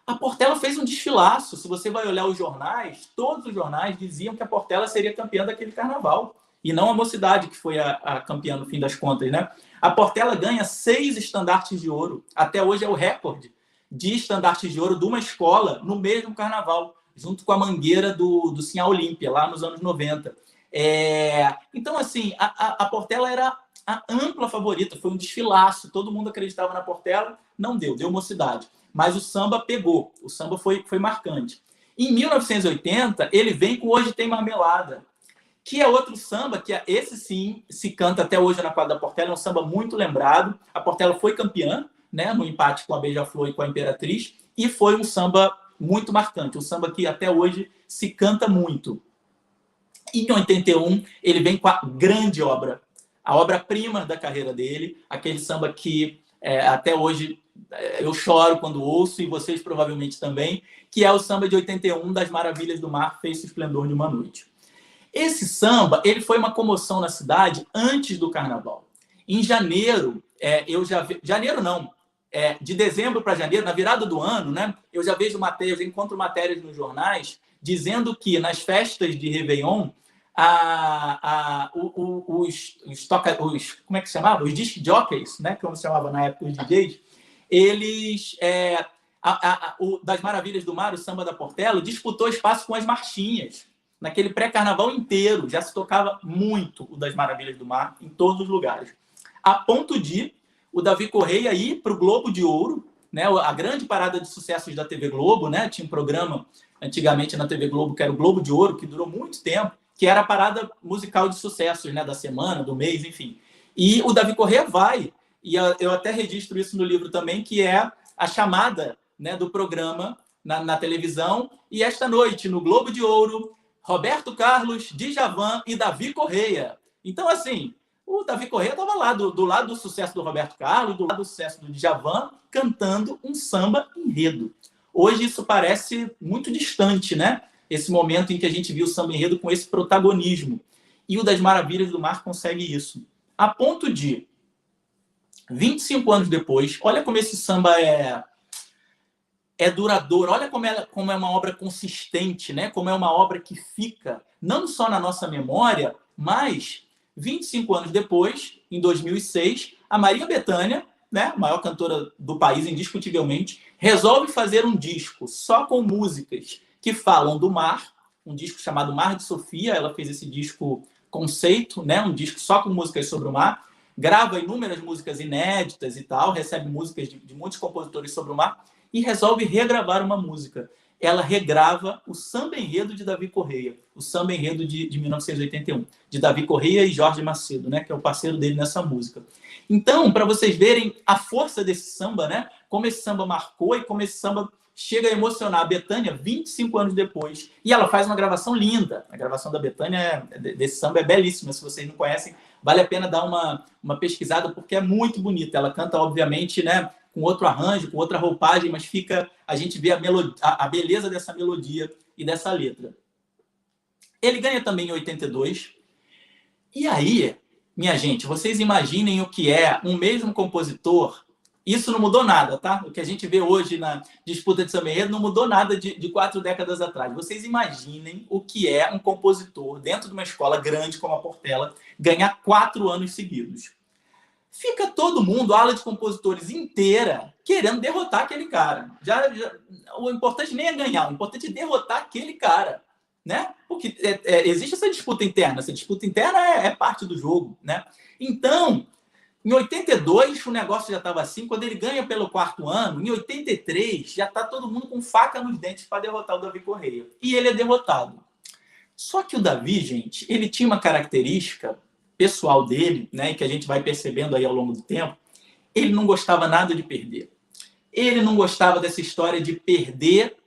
a Portela fez um desfilaço. Se você vai olhar os jornais, todos os jornais diziam que a Portela seria campeã daquele carnaval, e não a Mocidade, que foi a campeã no fim das contas, né? A Portela ganha 6 estandartes de ouro. Até hoje é o recorde de estandartes de ouro de uma escola no mesmo carnaval, junto com a Mangueira do Sinhá Olímpia, lá nos anos 90. Então, assim, a Portela era a ampla favorita, foi um desfilaço, todo mundo acreditava na Portela, não deu Mocidade. Mas o samba pegou, o samba foi marcante. Em 1980, ele vem com Hoje Tem Marmelada, que é outro samba, que esse sim se canta até hoje na quadra da Portela, é um samba muito lembrado. A Portela foi campeã, né, no empate com a Beija-Flor e com a Imperatriz, e foi um samba muito marcante, um samba que até hoje se canta muito. E em 81, ele vem com a grande obra, a obra-prima da carreira dele, aquele samba que até hoje eu choro quando ouço, e vocês provavelmente também, que é o samba de 81, Das Maravilhas do Mar, Fez-se o Esplendor de uma Noite. Esse samba, ele foi uma comoção na cidade antes do carnaval. Em janeiro, de dezembro para janeiro, na virada do ano, né, eu já encontro matérias nos jornais dizendo que nas festas de Réveillon, como é que se chamava? Os disc jockeys, né? Como se chamava na época os DJs, eles... o Das Maravilhas do Mar, o Samba da Portela, disputou espaço com as marchinhas. Naquele pré-carnaval inteiro, já se tocava muito o Das Maravilhas do Mar, em todos os lugares. A ponto de o Davi Correia ir para o Globo de Ouro, né? A grande parada de sucessos da TV Globo, né? Tinha um programa antigamente na TV Globo, que era o Globo de Ouro, que durou muito tempo, que era a parada musical de sucessos, né? Da semana, do mês, enfim. E o Davi Correia vai, e eu até registro isso no livro também, que é a chamada, né, do programa na televisão, e esta noite, no Globo de Ouro, Roberto Carlos, Djavan e Davi Correia. Então, assim, o Davi Correia estava lá, do lado do sucesso do Roberto Carlos, do lado do sucesso do Djavan, cantando um samba enredo. Hoje isso parece muito distante, né? Esse momento em que a gente viu o samba enredo com esse protagonismo. E o Das Maravilhas do Mar consegue isso. A ponto de, 25 anos depois, olha como esse samba é duradouro, olha como é uma obra consistente, né? Como é uma obra que fica não só na nossa memória, mas 25 anos depois, em 2006, a Maria Bethânia, né, a maior cantora do país, indiscutivelmente, resolve fazer um disco só com músicas que falam do mar, um disco chamado Mar de Sofia. Ela fez esse disco conceito, né, um disco só com músicas sobre o mar, grava inúmeras músicas inéditas e tal, recebe músicas de muitos compositores sobre o mar, e resolve regravar uma música. Ela regrava o samba enredo de Davi Correia, o samba enredo de 1981, de Davi Correia e Jorge Macedo, né, que é o parceiro dele nessa música. Então, para vocês verem a força desse samba, né, como esse samba marcou e como esse samba chega a emocionar a Bethânia 25 anos depois. E ela faz uma gravação linda. A gravação da Bethânia desse samba é belíssima. Se vocês não conhecem, vale a pena dar uma pesquisada, porque é muito bonita. Ela canta, obviamente, né, com outro arranjo, com outra roupagem, mas a gente vê a beleza dessa melodia e dessa letra. Ele ganha também em 82. E aí, minha gente, vocês imaginem o que é um mesmo compositor. Isso não mudou nada, tá? O que a gente vê hoje na disputa de samba enredo não mudou nada de 4 décadas atrás. Vocês imaginem o que é um compositor dentro de uma escola grande como a Portela ganhar 4 anos seguidos. Fica todo mundo, a ala de compositores inteira, querendo derrotar aquele cara. O importante nem é ganhar, o importante é derrotar aquele cara, né? Porque existe essa disputa interna. Essa disputa interna é parte do jogo, né? Então, em 82, o negócio já estava assim. Quando ele ganha pelo 4º ano, em 83, já está todo mundo com faca nos dentes para derrotar o Davi Correia. E ele é derrotado. Só que o Davi, gente, ele tinha uma característica pessoal dele, né, e que a gente vai percebendo aí ao longo do tempo. Ele não gostava nada de perder. Ele não gostava dessa história de perder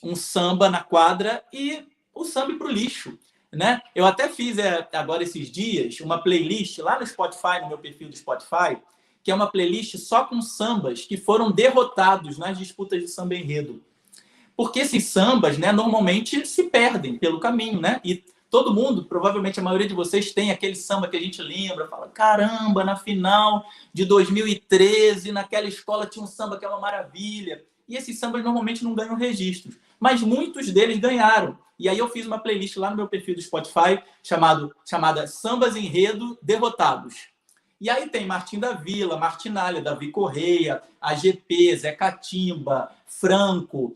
um samba na quadra e o samba ir para o lixo, né? Eu até fiz agora esses dias uma playlist lá no Spotify, no meu perfil do Spotify, que é uma playlist só com sambas que foram derrotados nas disputas de samba enredo. Porque esses sambas, né, normalmente se perdem pelo caminho, né? E todo mundo, provavelmente a maioria de vocês, tem aquele samba que a gente lembra, fala, caramba, na final de 2013, naquela escola tinha um samba que é uma maravilha. E esses sambas normalmente não ganham registros, mas muitos deles ganharam. E aí eu fiz uma playlist lá no meu perfil do Spotify chamada Sambas Enredo Derrotados. E aí tem Martim da Vila, Martinalha, Davi Correia, AGP, Zé Catimba, Franco,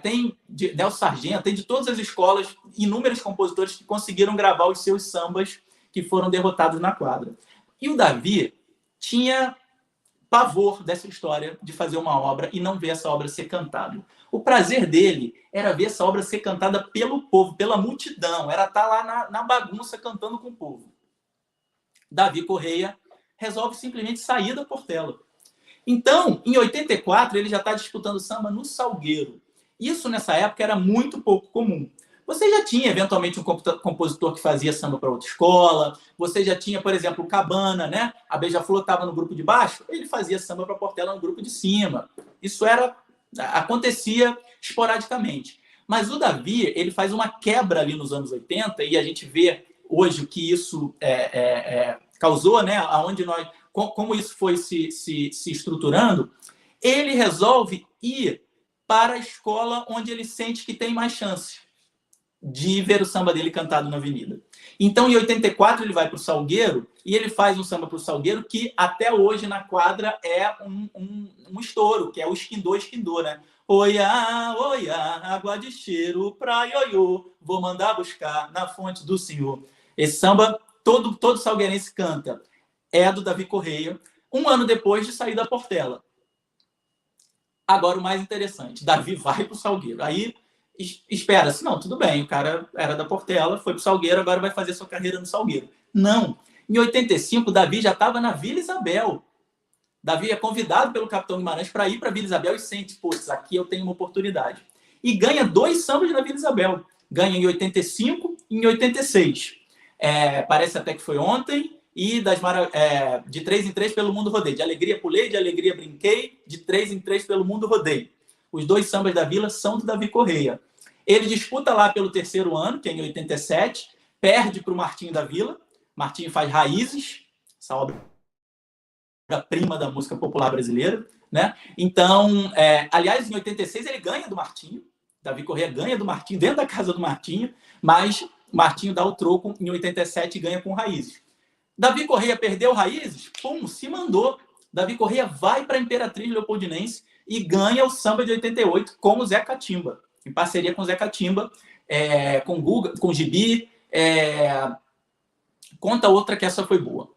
tem Nelson Sargento, tem de todas as escolas, inúmeros compositores que conseguiram gravar os seus sambas que foram derrotados na quadra. E o Davi tinha pavor dessa história de fazer uma obra e não ver essa obra ser cantada. O prazer dele era ver essa obra ser cantada pelo povo, pela multidão, era estar lá na bagunça cantando com o povo. Davi Correia resolve simplesmente sair da Portela. Então, em 84, ele já está disputando samba no Salgueiro. Isso, nessa época, era muito pouco comum. Você já tinha, eventualmente, um compositor que fazia samba para outra escola. Você já tinha, por exemplo, o Cabana, né? A Beija-Flor estava no grupo de baixo, ele fazia samba para a Portela no grupo de cima. Isso acontecia esporadicamente. Mas o Davi, ele faz uma quebra ali nos anos 80, e a gente vê hoje o que isso causou, né? Como isso foi se estruturando. Ele resolve ir para a escola onde ele sente que tem mais chance. de ver o samba dele cantado na avenida. Então, em 84, ele vai para o Salgueiro e ele faz um samba para o Salgueiro que até hoje na quadra é um estouro, que é o Esquindô, Esquindô, né? Oiá, oiá, água de cheiro pra ioiô, vou mandar buscar na fonte do Senhor. Esse samba, todo salgueirense canta. É do Davi Correia, um ano depois de sair da Portela. Agora, o mais interessante, Davi vai para o Salgueiro. Aí, espera-se, não, tudo bem, o cara era da Portela, foi para o Salgueiro, agora vai fazer sua carreira no Salgueiro. Não. Em 85, Davi já estava na Vila Isabel. Davi é convidado pelo Capitão Guimarães para ir para a Vila Isabel e sente, putz, aqui eu tenho uma oportunidade. E ganha 2 sambas na Vila Isabel. Ganha em 85 e em 86. Parece até que foi ontem. E de 3 em 3 pelo mundo rodei. De alegria pulei, de alegria brinquei, de 3 em 3 pelo mundo rodei. Os 2 sambas da Vila são do Davi Correia. Ele disputa lá pelo 3º ano, que é em 87, perde para o Martinho da Vila. Martinho faz Raízes, essa obra-prima da música popular brasileira, né? Então, aliás, em 86 ele ganha do Martinho. Davi Correia ganha do Martinho, dentro da casa do Martinho, mas Martinho dá o troco em 87 e ganha com Raízes. Davi Correia perdeu Raízes, pum, se mandou. Davi Correia vai para a Imperatriz Leopoldinense e ganha o samba de 88 com o Zé Catimba, em parceria com o Zé Catimba, com Guga, com Gibi. Conta outra que essa foi boa.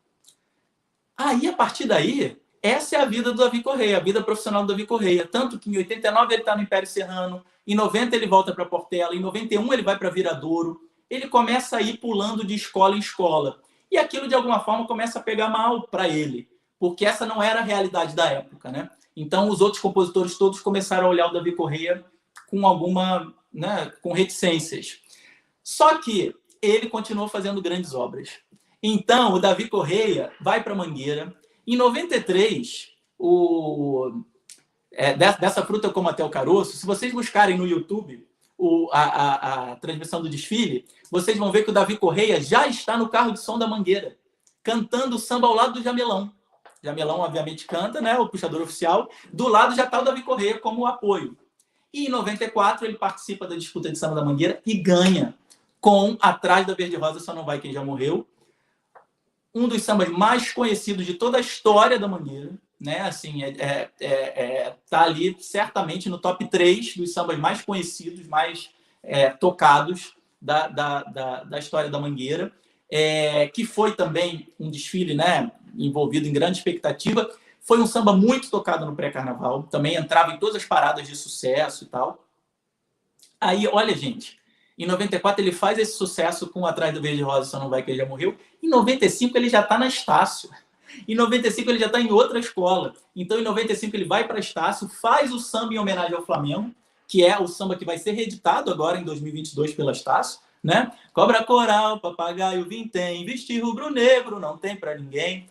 Aí, a partir daí, essa é a vida do Davi Correia, a vida profissional do Davi Correia. Tanto que em 89 ele está no Império Serrano, em 90 ele volta para Portela, em 91 ele vai para Viradouro. Ele começa a ir pulando de escola em escola. E aquilo, de alguma forma, começa a pegar mal para ele, porque essa não era a realidade da época, né? Então, os outros compositores todos começaram a olhar o Davi Correia com alguma, né, com reticências. Só que ele continuou fazendo grandes obras. Então, o Davi Correia vai para Mangueira. Em 93, dessa fruta eu como até o caroço, se vocês buscarem no YouTube a transmissão do desfile, vocês vão ver que o Davi Correia já está no carro de som da Mangueira, cantando samba ao lado do Jamelão. Jamelão, obviamente, canta, né, o puxador oficial. Do lado já está o Davi Correia como apoio. E em 94 ele participa da disputa de samba da Mangueira e ganha com Atrás da Verde Rosa Só Não Vai Quem Já Morreu. Um dos sambas mais conhecidos de toda a história da Mangueira, né? Assim, tá ali certamente no top 3 dos sambas mais conhecidos, mais tocados da história da Mangueira, que foi também um desfile, né, envolvido em grande expectativa. Foi um samba muito tocado no pré-carnaval, também entrava em todas as paradas de sucesso e tal. Aí, olha, gente, em 94 ele faz esse sucesso com Atrás do Verde Rosa Só Não Vai Quem Já Morreu. Em 95 ele já está na Estácio. Em 95 ele já está em outra escola. Então, em 95 ele vai para Estácio, faz o samba em homenagem ao Flamengo, que é o samba que vai ser reeditado agora em 2022 pela Estácio, né? Cobra coral, papagaio, vintém, vestir rubro-negro, não tem para ninguém.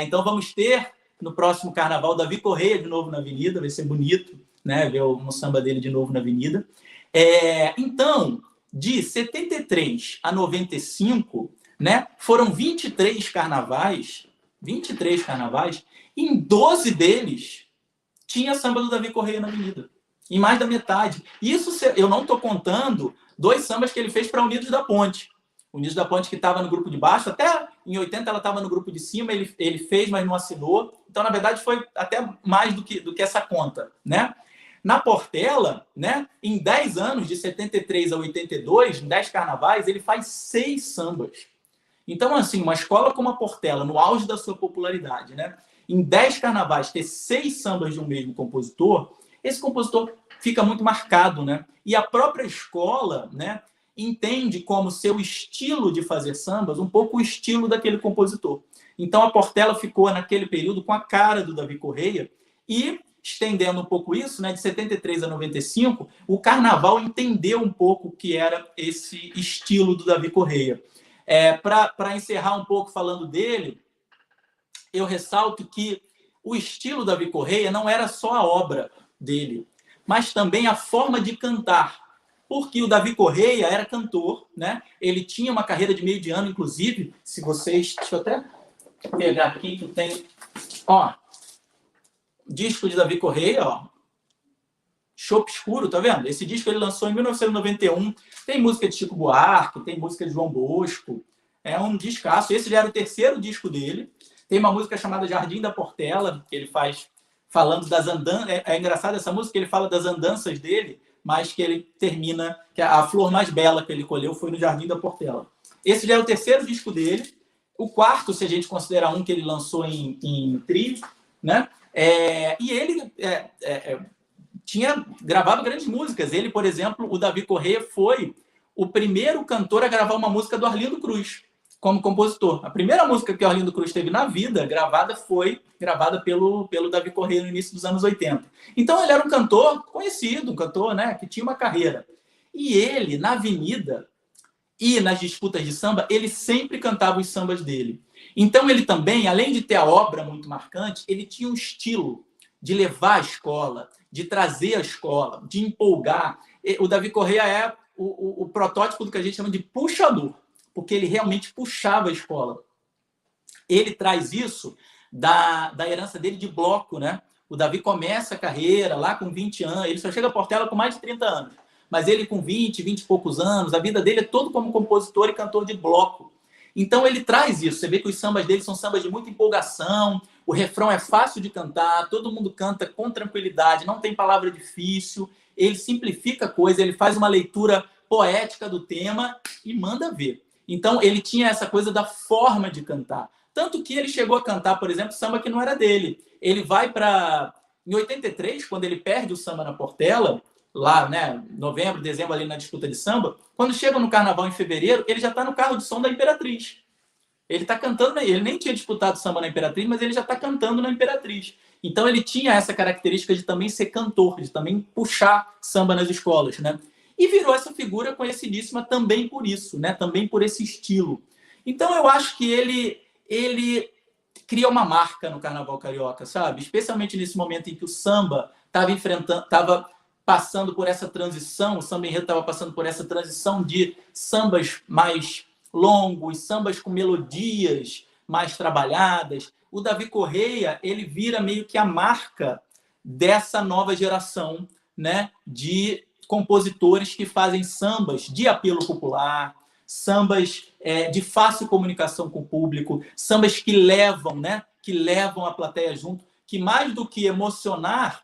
Então, vamos ter no próximo carnaval Davi Correia de novo na Avenida, vai ser bonito, né? Ver um samba dele de novo na Avenida. Então, de 73 a 95, né, foram 23 carnavais, em 12 deles tinha samba do Davi Correia na Avenida, em mais da metade. Isso eu não estou contando 2 sambas que ele fez para Unidos da Ponte. Unidos da Ponte, que estava no grupo de baixo, até em 80 ela estava no grupo de cima, ele fez, mas não assinou. Então, na verdade, foi até mais do que essa conta, né? Na Portela, né, em 10 anos, de 73 a 82, em 10 carnavais, ele faz 6 sambas. Então, assim, uma escola como a Portela, no auge da sua popularidade, né, em 10 carnavais, ter 6 sambas de um mesmo compositor, esse compositor fica muito marcado, né? E a própria escola, né, entende como seu estilo de fazer sambas um pouco o estilo daquele compositor. Então, a Portela ficou, naquele período, com a cara do Davi Correia e, estendendo um pouco isso, né, de 73 a 95, o carnaval entendeu um pouco o que era esse estilo do Davi Correia. Para encerrar um pouco falando dele, eu ressalto que o estilo do Davi Correia não era só a obra dele, mas também a forma de cantar. Porque o Davi Correia era cantor, né? Ele tinha uma carreira de meio de ano, inclusive, se vocês... Deixa eu até pegar aqui que tem... Ó, disco de Davi Correia, ó. Chopp Escuro, tá vendo? Esse disco ele lançou em 1991. Tem música de Chico Buarque, tem música de João Bosco. É um discaço. Esse já era o terceiro disco dele. Tem uma música chamada Jardim da Portela, que ele faz falando das andanças. É engraçado essa música, ele fala das andanças dele, mas que ele termina, que a flor mais bela que ele colheu foi no Jardim da Portela. Esse já é o terceiro disco dele. O quarto, se a gente considerar um que ele lançou em trio, né? E ele tinha gravado grandes músicas. Ele, por exemplo, o Davi Correia foi o primeiro cantor a gravar uma música do Arlindo Cruz como compositor. A primeira música que o Arlindo Cruz teve na vida gravada foi gravada pelo Davi Correia no início dos anos 80. Então ele era um cantor conhecido, um cantor, né, que tinha uma carreira. E ele, na avenida e nas disputas de samba, ele sempre cantava os sambas dele. Então ele também, além de ter a obra muito marcante, ele tinha um estilo de levar a escola, de trazer a escola, de empolgar. O Davi Correia é o protótipo do que a gente chama de puxador, porque ele realmente puxava a escola. Ele traz isso da herança dele de bloco, né? O Davi começa a carreira lá com 20 anos, ele só chega a Portela com mais de 30 anos, mas ele com 20 e poucos anos, a vida dele é todo como compositor e cantor de bloco. Então ele traz isso, você vê que os sambas dele são sambas de muita empolgação, o refrão é fácil de cantar, todo mundo canta com tranquilidade, não tem palavra difícil, ele simplifica a coisa, ele faz uma leitura poética do tema e manda ver. Então ele tinha essa coisa da forma de cantar. Tanto que ele chegou a cantar, por exemplo, samba que não era dele. Ele vai para... Em 83, quando ele perde o samba na Portela, lá, né, novembro, dezembro, ali na disputa de samba, quando chega no carnaval em fevereiro, ele já está no carro de som da Imperatriz. Ele está cantando, ele nem tinha disputado samba na Imperatriz, mas ele já está cantando na Imperatriz. Então ele tinha essa característica de também ser cantor, de também puxar samba nas escolas, né? E virou essa figura conhecidíssima também por isso, né? Também por esse estilo. Então eu acho que ele cria uma marca no Carnaval Carioca, sabe? Especialmente nesse momento em que o samba estava passando por essa transição, o samba enredo estava passando por essa transição de sambas mais longos, sambas com melodias mais trabalhadas. O Davi Correia, ele vira meio que a marca dessa nova geração, né, de compositores que fazem sambas de apelo popular, sambas de fácil comunicação com o público, sambas que levam, né, que levam a plateia junto, que mais do que emocionar,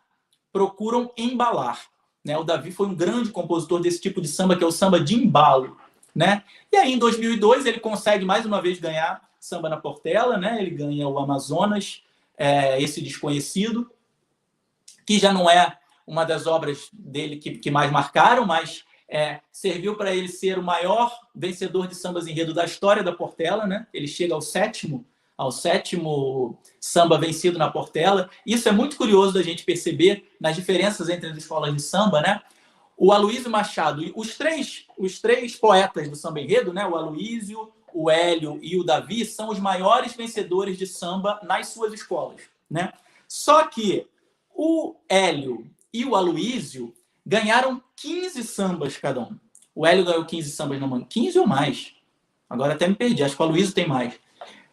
procuram embalar, né? O Davi foi um grande compositor desse tipo de samba, que é o samba de embalo, né? E aí, em 2002, ele consegue mais uma vez ganhar samba na Portela, né? Ele ganha o Amazonas, esse desconhecido, que já não é uma das obras dele que mais marcaram, mas serviu para ele ser o maior vencedor de sambas enredo da história da Portela, né? Ele chega ao sétimo samba vencido na Portela. Isso é muito curioso da gente perceber nas diferenças entre as escolas de samba, né? O Aloysio Machado, os três poetas do samba enredo, né? O Aloysio, o Hélio e o Davi, são os maiores vencedores de samba nas suas escolas, né? Só que o Hélio e o Aloysio ganharam 15 sambas cada um. O Hélio ganhou 15 sambas na Mangueira, 15 ou mais. Agora até me perdi, acho que o Aloysio tem mais.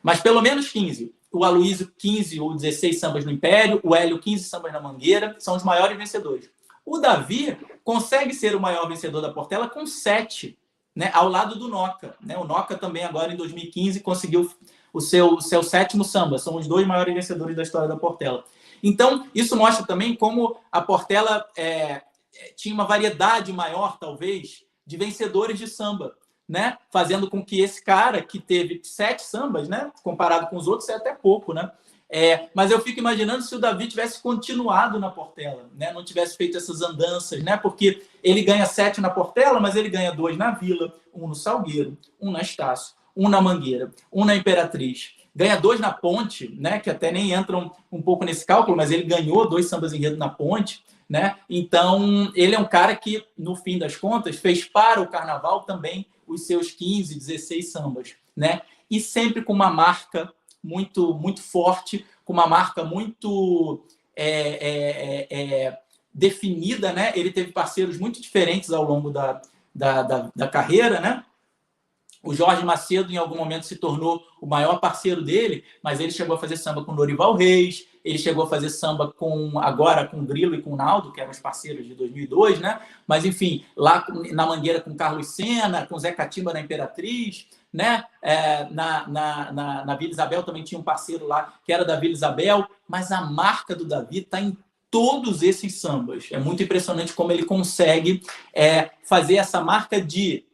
Mas pelo menos 15. O Aloysio, 15 ou 16 sambas no Império, o Hélio, 15 sambas na Mangueira, são os maiores vencedores. O Davi consegue ser o maior vencedor da Portela com 7, né, ao lado do Noca, né? O Noca também, agora em 2015, conseguiu o seu 7º samba. São os 2 maiores vencedores da história da Portela. Então, isso mostra também como a Portela tinha uma variedade maior, talvez, de vencedores de samba, né? Fazendo com que esse cara, que teve 7 sambas, né, comparado com os outros, é até pouco, né? Mas eu fico imaginando se o Davi tivesse continuado na Portela, né? Não tivesse feito essas andanças, né? Porque ele ganha 7 na Portela, mas ele ganha 2 na Vila, 1 no Salgueiro, 1 na Estácio, 1 na Mangueira, 1 na Imperatriz. Ganha 2 na Ponte, né? Que até nem entram um pouco nesse cálculo, mas ele ganhou 2 sambas enredo na Ponte, né? Então, ele é um cara que, no fim das contas, fez para o Carnaval também os seus 15, 16 sambas, né? E sempre com uma marca muito, muito forte, com uma marca muito definida, né? Ele teve parceiros muito diferentes ao longo da carreira, né? O Jorge Macedo, em algum momento, se tornou o maior parceiro dele, mas ele chegou a fazer samba com Norival Reis, ele chegou a fazer samba agora com o Grilo e com o Naldo, que eram os parceiros de 2002, né? Mas, enfim, lá na Mangueira com Carlos Sena, com Zé Catimba na Imperatriz, né? Na Vila Isabel também tinha um parceiro lá que era da Vila Isabel, mas a marca do Davi está em todos esses sambas. É muito impressionante como ele consegue fazer essa marca de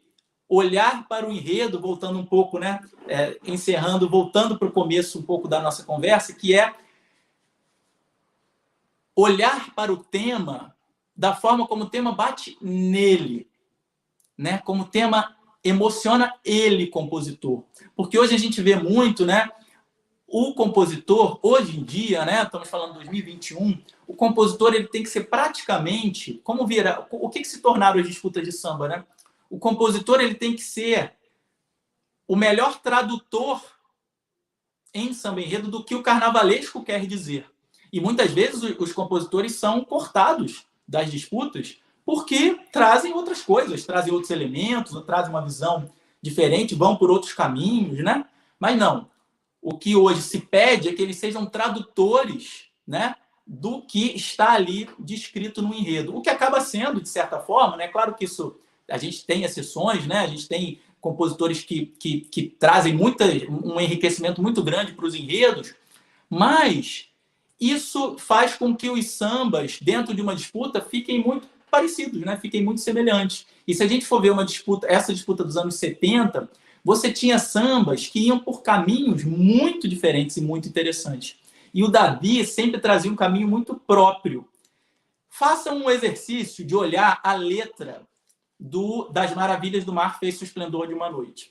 olhar para o enredo, voltando um pouco, né? Voltando para o começo um pouco da nossa conversa, que é olhar para o tema da forma como o tema bate nele, né? Como o tema emociona ele, compositor. Porque hoje a gente vê muito, né? O compositor, hoje em dia, né? Estamos falando de 2021, o compositor ele tem que ser praticamente, o que se tornaram as disputas de samba, né? O compositor ele tem que ser o melhor tradutor em samba enredo do que o carnavalesco quer dizer. E muitas vezes os compositores são cortados das disputas porque trazem outras coisas, trazem outros elementos, ou trazem uma visão diferente, vão por outros caminhos, né? Mas não. O que hoje se pede é que eles sejam tradutores, né, do que está ali descrito no enredo. O que acaba sendo, de certa forma, né? Claro que isso a gente tem exceções, né? A gente tem compositores que trazem um enriquecimento muito grande para os enredos, mas isso faz com que os sambas, dentro de uma disputa, fiquem muito parecidos, né? Fiquem muito semelhantes. E se a gente for ver essa disputa dos anos 70, você tinha sambas que iam por caminhos muito diferentes e muito interessantes. E o Davi sempre trazia um caminho muito próprio. Façam um exercício de olhar a letra das Maravilhas do Mar Fez-se o Esplendor de uma Noite.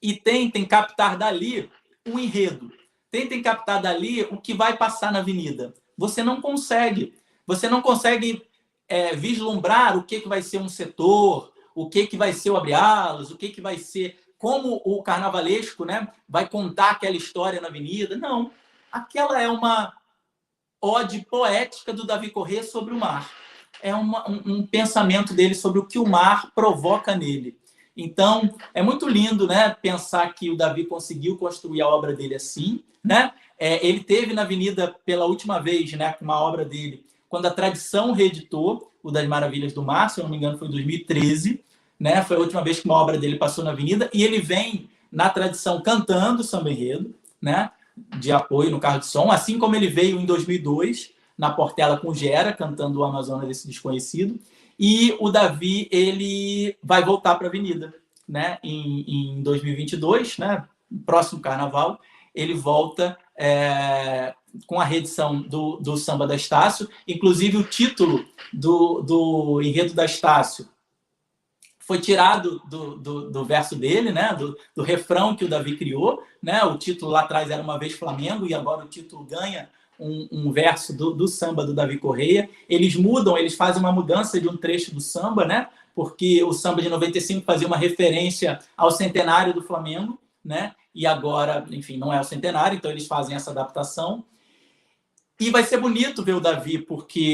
E tentem captar dali um enredo. Tentem captar dali o que vai passar na avenida. Você não consegue. Você não consegue vislumbrar o que vai ser um setor, o que vai ser o abre-alas, o que vai ser... Como o carnavalesco, né, vai contar aquela história na avenida. Não. Aquela é uma ode poética do Davi Corrêa sobre o mar. É um pensamento dele sobre o que o mar provoca nele. Então, é muito lindo, né, pensar que o Davi conseguiu construir a obra dele assim, né? Ele teve na Avenida pela última vez, né, com uma obra dele, quando a Tradição reeditou o Das Maravilhas do Mar, se eu não me engano foi em 2013, né? Foi a última vez que uma obra dele passou na Avenida, e ele vem na Tradição cantando samba enredo, né, de apoio no carro de som, assim como ele veio em 2002, na Portela com Gera, cantando o Amazonas desse Desconhecido. E o Davi, ele vai voltar para a Avenida, né? Em 2022, né? Próximo carnaval, ele volta com a reedição do Samba da Estácio. Inclusive, o título do enredo da Estácio foi tirado do verso dele, né? Do refrão que o Davi criou, né? O título lá atrás era Uma Vez Flamengo, e agora o título ganha um verso do samba do Davi Corrêa. Eles fazem uma mudança de um trecho do samba, né? Porque o samba de 95 fazia uma referência ao centenário do Flamengo, né? E agora, enfim, não é o centenário, então eles fazem essa adaptação. E vai ser bonito ver o Davi,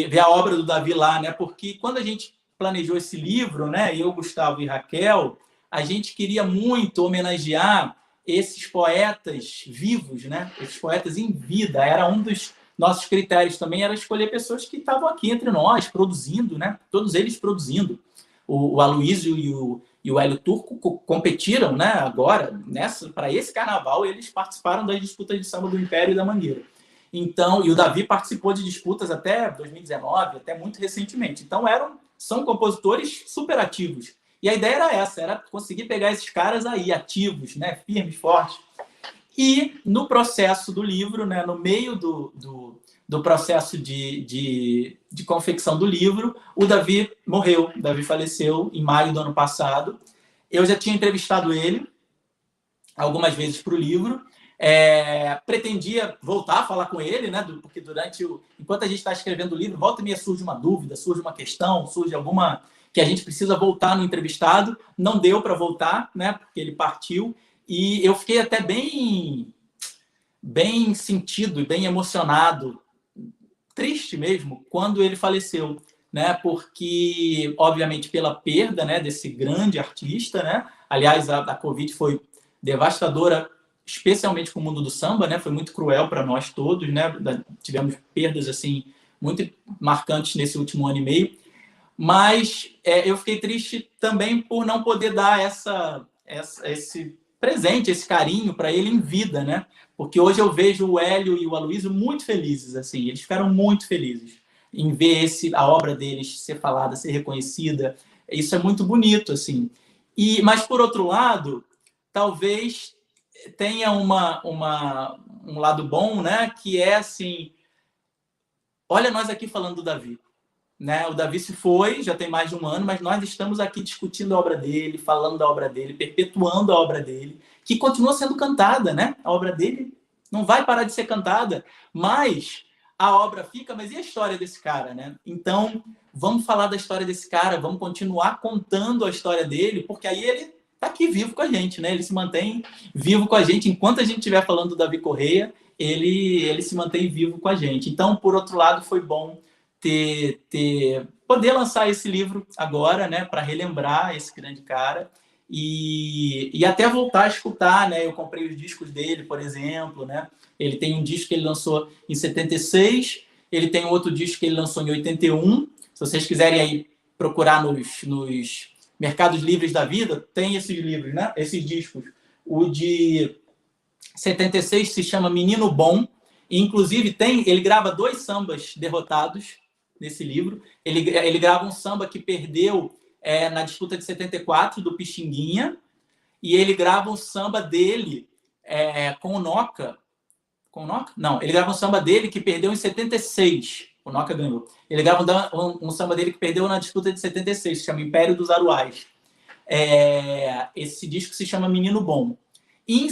ver a obra do Davi lá, né? Porque quando a gente planejou esse livro, né? Eu, Gustavo e Raquel, a gente queria muito homenagear esses poetas vivos, né? Esses poetas em vida. Era um dos nossos critérios também, era escolher pessoas que estavam aqui entre nós, produzindo, né? Todos eles produzindo. O Aloysio e o Hélio Turco competiram, né? Agora, para esse carnaval, eles participaram das disputas de samba do Império e da Mangueira. Então, e o Davi participou de disputas até 2019, até muito recentemente. Então, são compositores super ativos. E a ideia era conseguir pegar esses caras aí, ativos, né, firmes, fortes. E no processo do livro, né, no meio do processo de confecção do livro, o Davi morreu. O Davi faleceu em maio do ano passado. Eu já tinha entrevistado ele algumas vezes para o livro. Pretendia voltar a falar com ele, né, porque enquanto a gente está escrevendo o livro, volta e meia surge uma dúvida, surge uma questão, surge alguma... que a gente precisa voltar no entrevistado. Não deu para voltar, né, porque ele partiu. E eu fiquei até bem sentido e bem emocionado, triste mesmo, quando ele faleceu, né, porque, obviamente, pela perda, né, desse grande artista, né. Aliás, a Covid foi devastadora especialmente com o mundo do samba, né? Foi muito cruel para nós todos, né? Tivemos perdas assim muito marcantes nesse último ano e meio. Mas eu fiquei triste também por não poder dar esse presente, esse carinho para ele em vida, né? Porque hoje eu vejo o Hélio e o Aloysio muito felizes, assim, eles ficaram muito felizes em ver a obra deles ser falada, ser reconhecida. Isso é muito bonito, assim. Mas, por outro lado, talvez tenha um lado bom, né? Que é assim, olha nós aqui falando do Davi. Né? O Davi se foi, já tem mais de um ano, mas nós estamos aqui discutindo a obra dele, falando da obra dele, perpetuando a obra dele, que continua sendo cantada, né? A obra dele não vai parar de ser cantada, mas a obra fica, mas e a história desse cara, né? Então, vamos falar da história desse cara, vamos continuar contando a história dele, porque aí ele está aqui vivo com a gente, né? Ele se mantém vivo com a gente. Enquanto a gente estiver falando do Davi Correia, ele se mantém vivo com a gente. Então, por outro lado, foi bom poder lançar esse livro agora, né, para relembrar esse grande cara e até voltar a escutar, né? Eu comprei os discos dele, por exemplo, né? Ele tem um disco que ele lançou em 76, ele tem outro disco que ele lançou em 81. Se vocês quiserem aí procurar nos mercados livres da vida, tem esses livros, né? Esses discos. O de 76 se chama Menino Bom, e inclusive ele grava 2 sambas derrotados nesse livro. Ele grava um samba que perdeu na disputa de 74 do Pixinguinha, e ele grava um samba dele com o Noca. Com o Noca? Não, ele grava um samba dele que perdeu em 76. O Noca ganhou. Ele grava um samba dele que perdeu na disputa de 76, se chama Império dos Aruais. Esse disco se chama Menino Bom. Em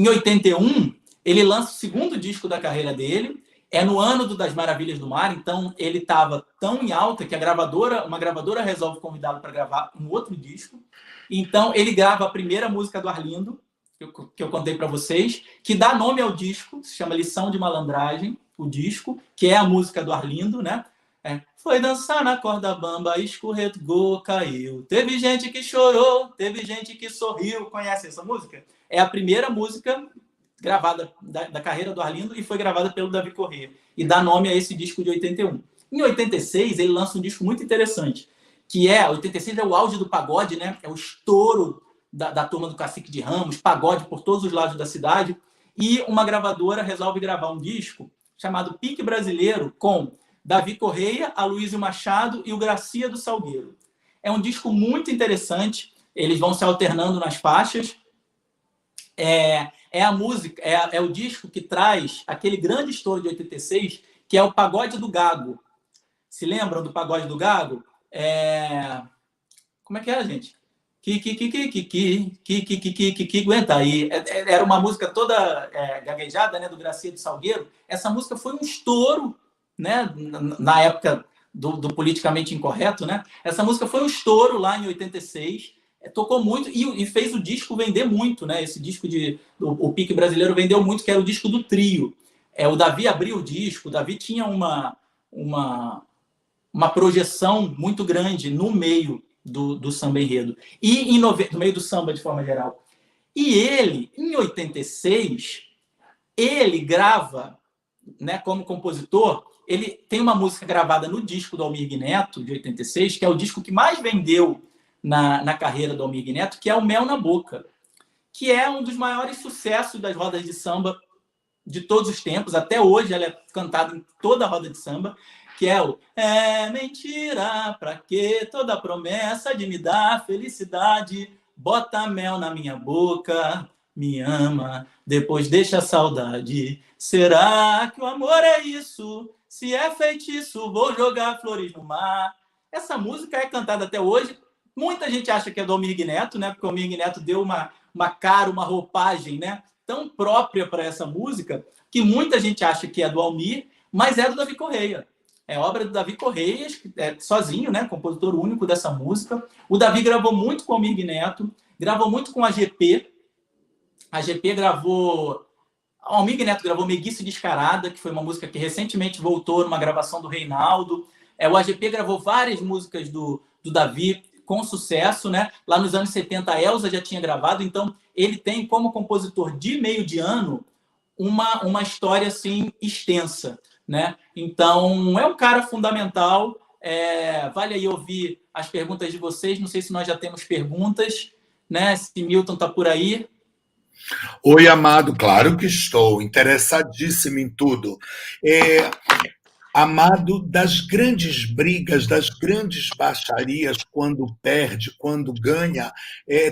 81, ele lança o segundo disco da carreira dele. É no ano das Maravilhas do Mar, então ele estava tão em alta que uma gravadora resolve convidá-lo para gravar um outro disco. Então ele grava a primeira música do Arlindo, que eu contei para vocês, que dá nome ao disco, se chama Lição de Malandragem, o disco, que é a música do Arlindo, né? Foi dançar na corda bamba, escorregou, caiu. Teve gente que chorou, teve gente que sorriu. Conhece essa música? É a primeira música gravada da carreira do Arlindo e foi gravada pelo Davi Correia. E dá nome a esse disco de 81. Em 86, ele lança um disco muito interessante, que 86 é o auge do pagode, né? É o estouro da turma do Cacique de Ramos, pagode por todos os lados da cidade. E uma gravadora resolve gravar um disco chamado Pique Brasileiro com Davi Correia, Aloysio Machado e o Gracia do Salgueiro. É um disco muito interessante. Eles vão se alternando nas faixas. A música, é o disco que traz aquele grande estouro de 86, que é o Pagode do Gago. Se lembram do Pagode do Gago? Como é que era, gente? Que aguenta aí. Era uma música toda gaguejada, né, do Gracia do Salgueiro. Essa música foi um estouro, né, na época do politicamente incorreto, né? Essa música foi um estouro lá em 86. Tocou muito e fez o disco vender muito, né? Esse disco o Pique Brasileiro vendeu muito, que era o disco do trio. O Davi abriu o disco, o Davi tinha uma projeção muito grande no meio do samba enredo e no meio do samba de forma geral. E ele, em 86, ele grava, né, como compositor, ele tem uma música gravada no disco do Almir Neto, de 86, que é o disco que mais vendeu na carreira do Almir Neto, que é o Mel na Boca, que é um dos maiores sucessos das rodas de samba de todos os tempos. Até hoje ela é cantada em toda a roda de samba, que é o "É mentira, pra que toda promessa de me dar felicidade, bota mel na minha boca, me ama, depois deixa a saudade. Será que o amor é isso? Se é feitiço, vou jogar flores no mar." Essa música é cantada até hoje. Muita gente acha que é do Almir Neto, né? Porque o Almir Neto deu uma cara, uma roupagem, né, tão própria para essa música, que muita gente acha que é do Almir, mas é do Davi Correia. É obra do Davi Correia, sozinho, né, compositor único dessa música. O Davi gravou muito com o Almir Neto, gravou muito com a GP. A GP gravou... O Almir Neto gravou Meguice Descarada, que foi uma música que recentemente voltou numa gravação do Reinaldo. O AGP gravou várias músicas do Davi com sucesso, né? Lá nos anos 70, a Elza já tinha gravado. Então, ele tem como compositor de meio de ano uma história assim extensa, né? Então é um cara fundamental. Vale aí ouvir as perguntas de vocês. Não sei se nós já temos perguntas, né? Se Milton está por aí. Oi, Amado, claro que estou, interessadíssimo em tudo. Amado, das grandes brigas, das grandes baixarias, quando perde, quando ganha,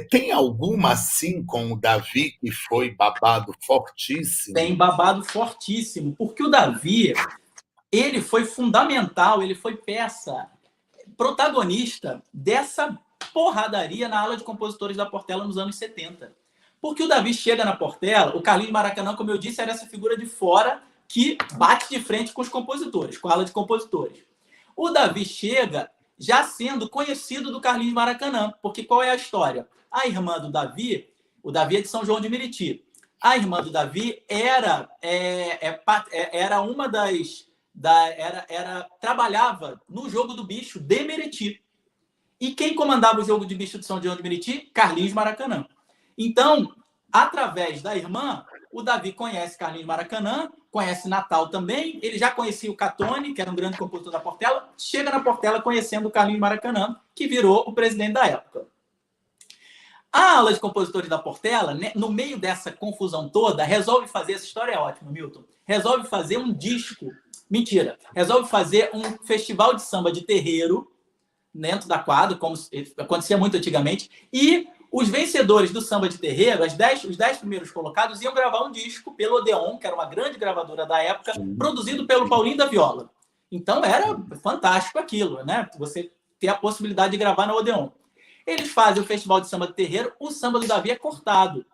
tem alguma assim com o Davi, que foi babado fortíssimo? Tem babado fortíssimo, porque o Davi, ele foi fundamental, ele foi peça protagonista dessa porradaria na ala de compositores da Portela nos anos 70. Porque o Davi chega na Portela, o Carlinhos Maracanã, como eu disse, era essa figura de fora que bate de frente com os compositores, com a ala de compositores. O Davi chega já sendo conhecido do Carlinhos Maracanã, porque qual é a história? A irmã do Davi, o Davi é de São João de Meriti, a irmã do Davi era uma das... trabalhava no Jogo do Bicho de Meriti. E quem comandava o Jogo de Bicho de São João de Meriti? Carlinhos Maracanã. Então, através da irmã, o Davi conhece Carlinhos Maracanã, conhece Natal também, ele já conhecia o Catone, que era um grande compositor da Portela, chega na Portela conhecendo o Carlinhos Maracanã, que virou o presidente da época. A ala de compositores da Portela, né, no meio dessa confusão toda, resolve fazer, essa história é ótima, Milton, resolve fazer um disco, resolve fazer um festival de samba de terreiro dentro da quadra, como acontecia muito antigamente, e os vencedores do samba de terreiro, os 10 primeiros colocados, iam gravar um disco pelo Odeon, que era uma grande gravadora da época, produzido pelo Paulinho da Viola. Então era fantástico aquilo, né? Você ter a possibilidade de gravar na Odeon. Eles fazem o festival de samba de terreiro, o samba do Davi é cortado.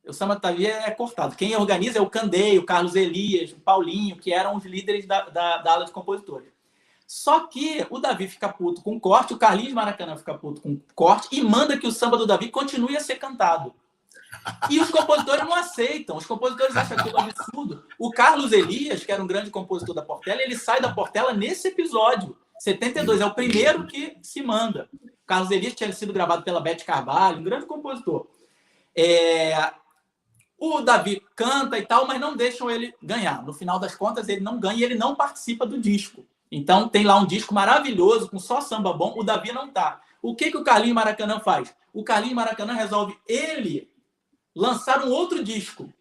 O samba do Davi é cortado. Quem organiza é o Candei, o Carlos Elias, o Paulinho, que eram os líderes da ala de compositores. Só que o Davi fica puto com o corte, o Carlinhos Maracanã fica puto com o corte e manda que o samba do Davi continue a ser cantado. E os compositores não aceitam, os compositores acham aquilo absurdo. O Carlos Elias, que era um grande compositor da Portela, ele sai da Portela nesse episódio. 72, é o primeiro que se manda. O Carlos Elias tinha sido gravado pela Beth Carvalho, um grande compositor. O Davi canta e tal, mas não deixam ele ganhar. No final das contas, ele não ganha e ele não participa do disco. Então, tem lá um disco maravilhoso, com só samba bom, o Davi não tá. O que o Carlinhos Maracanã faz? O Carlinhos Maracanã resolve ele lançar um outro disco.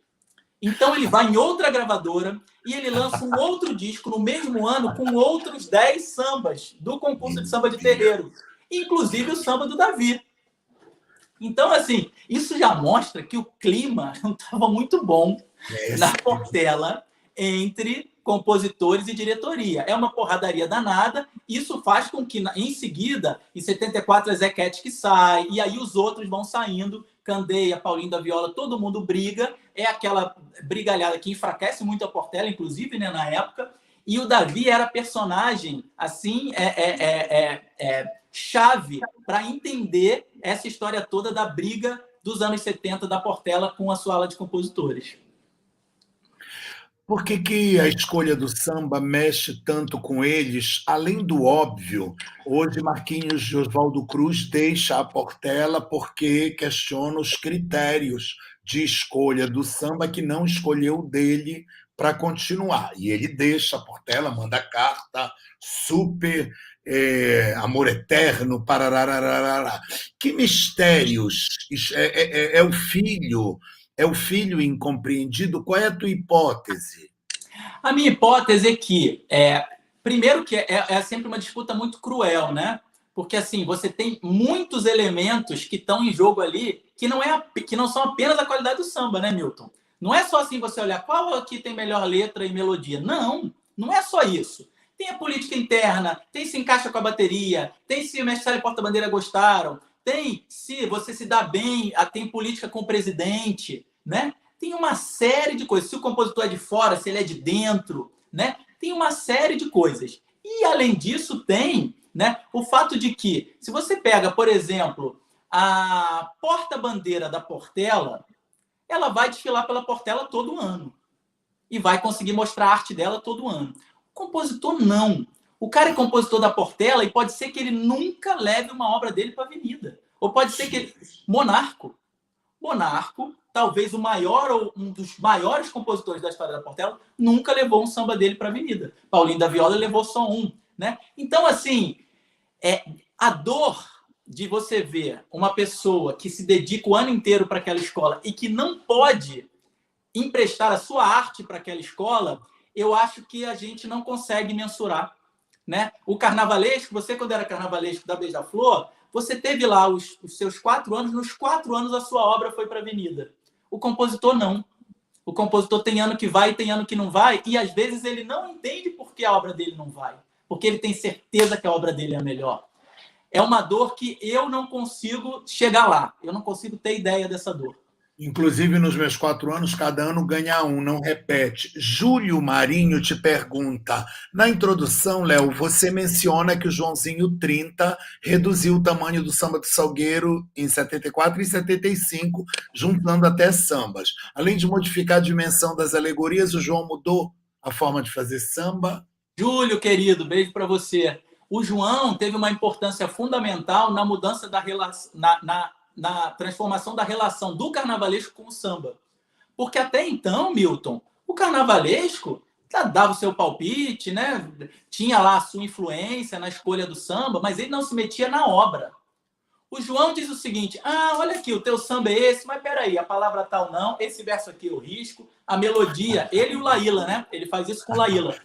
Então, ele vai em outra gravadora e ele lança um outro disco no mesmo ano com outros 10 sambas do concurso de samba de terreiro, inclusive o samba do Davi. Então, assim, isso já mostra que o clima não estava muito bom na Portela entre compositores e diretoria. É uma porradaria danada. Isso faz com que, em seguida, em 74, a Zequete que sai, e aí os outros vão saindo, Candeia, Paulinho da Viola, todo mundo briga. É aquela brigalhada que enfraquece muito a Portela, inclusive, né, na época. E o Davi era personagem, assim, chave para entender essa história toda da briga dos anos 70 da Portela com a sua ala de compositores. Por que a escolha do samba mexe tanto com eles? Além do óbvio, hoje Marquinhos de Oswaldo Cruz deixa a Portela porque questiona os critérios de escolha do samba que não escolheu dele para continuar. E ele deixa a Portela, manda carta, super amor eterno, pararararará. Que mistérios! É o filho... É o filho incompreendido? Qual é a tua hipótese? A minha hipótese é que, primeiro que é sempre uma disputa muito cruel, né? Porque, assim, você tem muitos elementos que estão em jogo ali que não são apenas a qualidade do samba, né, Milton? Não é só assim você olhar qual aqui tem melhor letra e melodia. Não, não é só isso. Tem a política interna, tem se encaixa com a bateria, tem se o Mestre Sala e Porta-Bandeira gostaram, tem se você se dá bem, tem política com o presidente, né? Tem uma série de coisas. Se o compositor é de fora, se ele é de dentro, né? Tem uma série de coisas. E, além disso, tem, né, o fato de que, se você pega, por exemplo, a porta-bandeira da Portela, ela vai desfilar pela Portela todo ano. E vai conseguir mostrar a arte dela todo ano. O compositor, não. O cara é compositor da Portela e pode ser que ele nunca leve uma obra dele para a avenida. Ou pode ser que ele... Monarco. Bonarco, talvez o maior ou um dos maiores compositores da história da Portela, nunca levou um samba dele para a Avenida. Paulinho da Viola levou só um, né? Então, assim, a dor de você ver uma pessoa que se dedica o ano inteiro para aquela escola e que não pode emprestar a sua arte para aquela escola, eu acho que a gente não consegue mensurar, né? O carnavalesco, você quando era carnavalesco da Beija-Flor, você teve lá os seus 4 anos, nos 4 anos a sua obra foi para a Avenida. O compositor não. O compositor tem ano que vai e tem ano que não vai, e às vezes ele não entende por que a obra dele não vai, porque ele tem certeza que a obra dele é a melhor. É uma dor que eu não consigo chegar lá, eu não consigo ter ideia dessa dor. Inclusive, nos meus 4 anos, cada ano ganha um, não repete. Júlio Marinho te pergunta, na introdução, Léo, você menciona que o Joãozinho 30 reduziu o tamanho do samba do Salgueiro em 74 e 75, juntando até sambas. Além de modificar a dimensão das alegorias, o João mudou a forma de fazer samba? Júlio, querido, beijo para você. O João teve uma importância fundamental na mudança da relação, na transformação da relação do carnavalesco com o samba. Porque até então, Milton, o carnavalesco dava o seu palpite, né? Tinha lá a sua influência na escolha do samba, mas ele não se metia na obra. O João diz o seguinte, olha aqui, o teu samba é esse, mas peraí, a palavra tal não, esse verso aqui eu risco, a melodia, ele e o Laíla, né? Ele faz isso com o Laíla.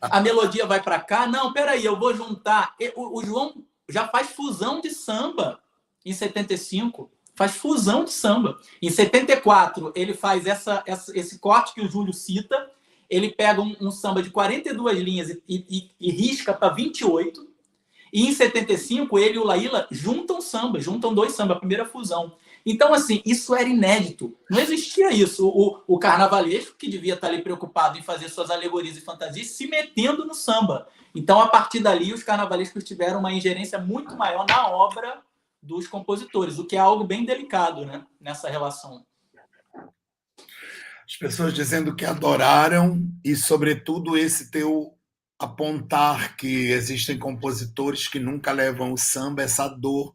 A melodia vai para cá, não, peraí, eu vou juntar. O João já faz fusão de samba. Em 75, faz fusão de samba. Em 74, ele faz esse corte que o Júlio cita. Ele pega um samba de 42 linhas e risca para 28. E em 75, ele e o Laíla juntam samba, juntam 2 sambas, a primeira fusão. Então, assim, isso era inédito. Não existia isso. O carnavalesco, que devia estar ali preocupado em fazer suas alegorias e fantasias, se metendo no samba. Então, a partir dali, os carnavalescos tiveram uma ingerência muito maior na obra dos compositores, o que é algo bem delicado, né, nessa relação. As pessoas dizendo que adoraram e, sobretudo, esse teu apontar que existem compositores que nunca levam o samba, essa dor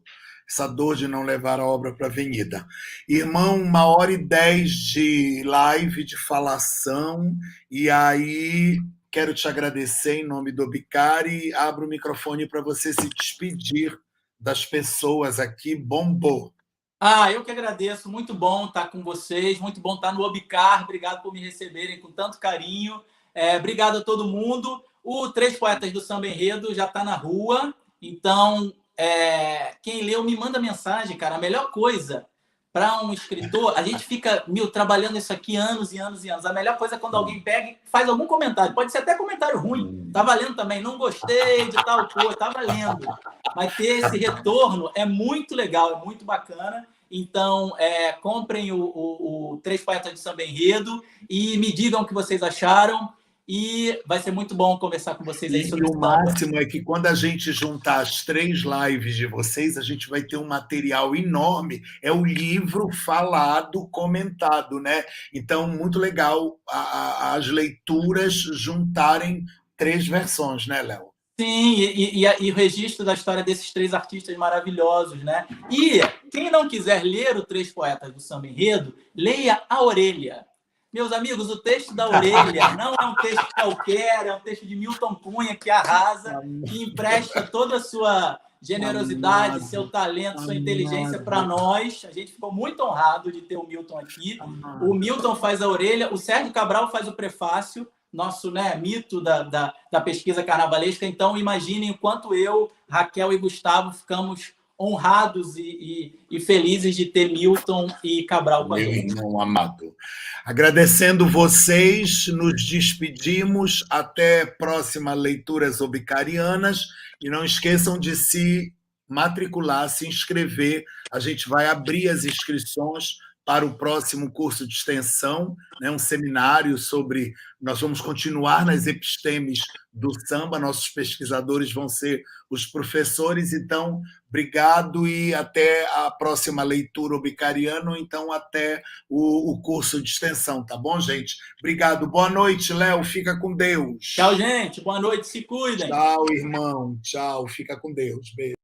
de não levar a obra para a Avenida. Irmão, 1h10 de live, de falação, e aí quero te agradecer em nome do Bicari, abro o microfone para você se despedir das pessoas aqui, bombou. Eu que agradeço, muito bom estar com vocês, muito bom estar no Obicar, obrigado por me receberem com tanto carinho, obrigado a todo mundo. O Três Poetas do Samba Enredo já está na rua, então quem leu me manda mensagem, cara, a melhor coisa para um escritor, a gente fica trabalhando isso aqui anos e anos e anos. A melhor coisa é quando alguém pega e faz algum comentário. Pode ser até comentário ruim. Tá valendo também. Não gostei de tal coisa. Tá valendo. Mas ter esse retorno é muito legal, é muito bacana. Então, comprem o Três Poetas de Samba Enredo e me digam o que vocês acharam. E vai ser muito bom conversar com vocês aí sobre o máximo é que quando a gente juntar as 3 lives de vocês, a gente vai ter um material enorme. É o livro falado, comentado, né? Então, muito legal as leituras juntarem 3 versões, né, Léo? Sim, e o registro da história desses 3 artistas maravilhosos, né? E quem não quiser ler o Três Poetas do Samba Enredo, leia A Orelha. Meus amigos, o texto da Orelha não é um texto qualquer, é um texto de Milton Cunha, que arrasa, que empresta toda a sua generosidade, seu talento, sua inteligência para nós. A gente ficou muito honrado de ter o Milton aqui. O Milton faz a Orelha, o Sérgio Cabral faz o prefácio, nosso mito da pesquisa carnavalesca. Então, imaginem o quanto eu, Raquel e Gustavo ficamos honrados e felizes de ter Milton e Cabral com a gente. Meu irmão amado. Agradecendo vocês, nos despedimos. Até próxima Leituras Obicarianas. E não esqueçam de se matricular, se inscrever. A gente vai abrir as inscrições para o próximo curso de extensão, né, um seminário sobre... Nós vamos continuar nas epistemes do samba, nossos pesquisadores vão ser os professores, então, obrigado e até a próxima leitura obicariana, ou então até o curso de extensão, tá bom, gente? Obrigado, boa noite, Léo, fica com Deus. Tchau, gente, boa noite, se cuidem. Tchau, irmão, tchau, fica com Deus, beijo.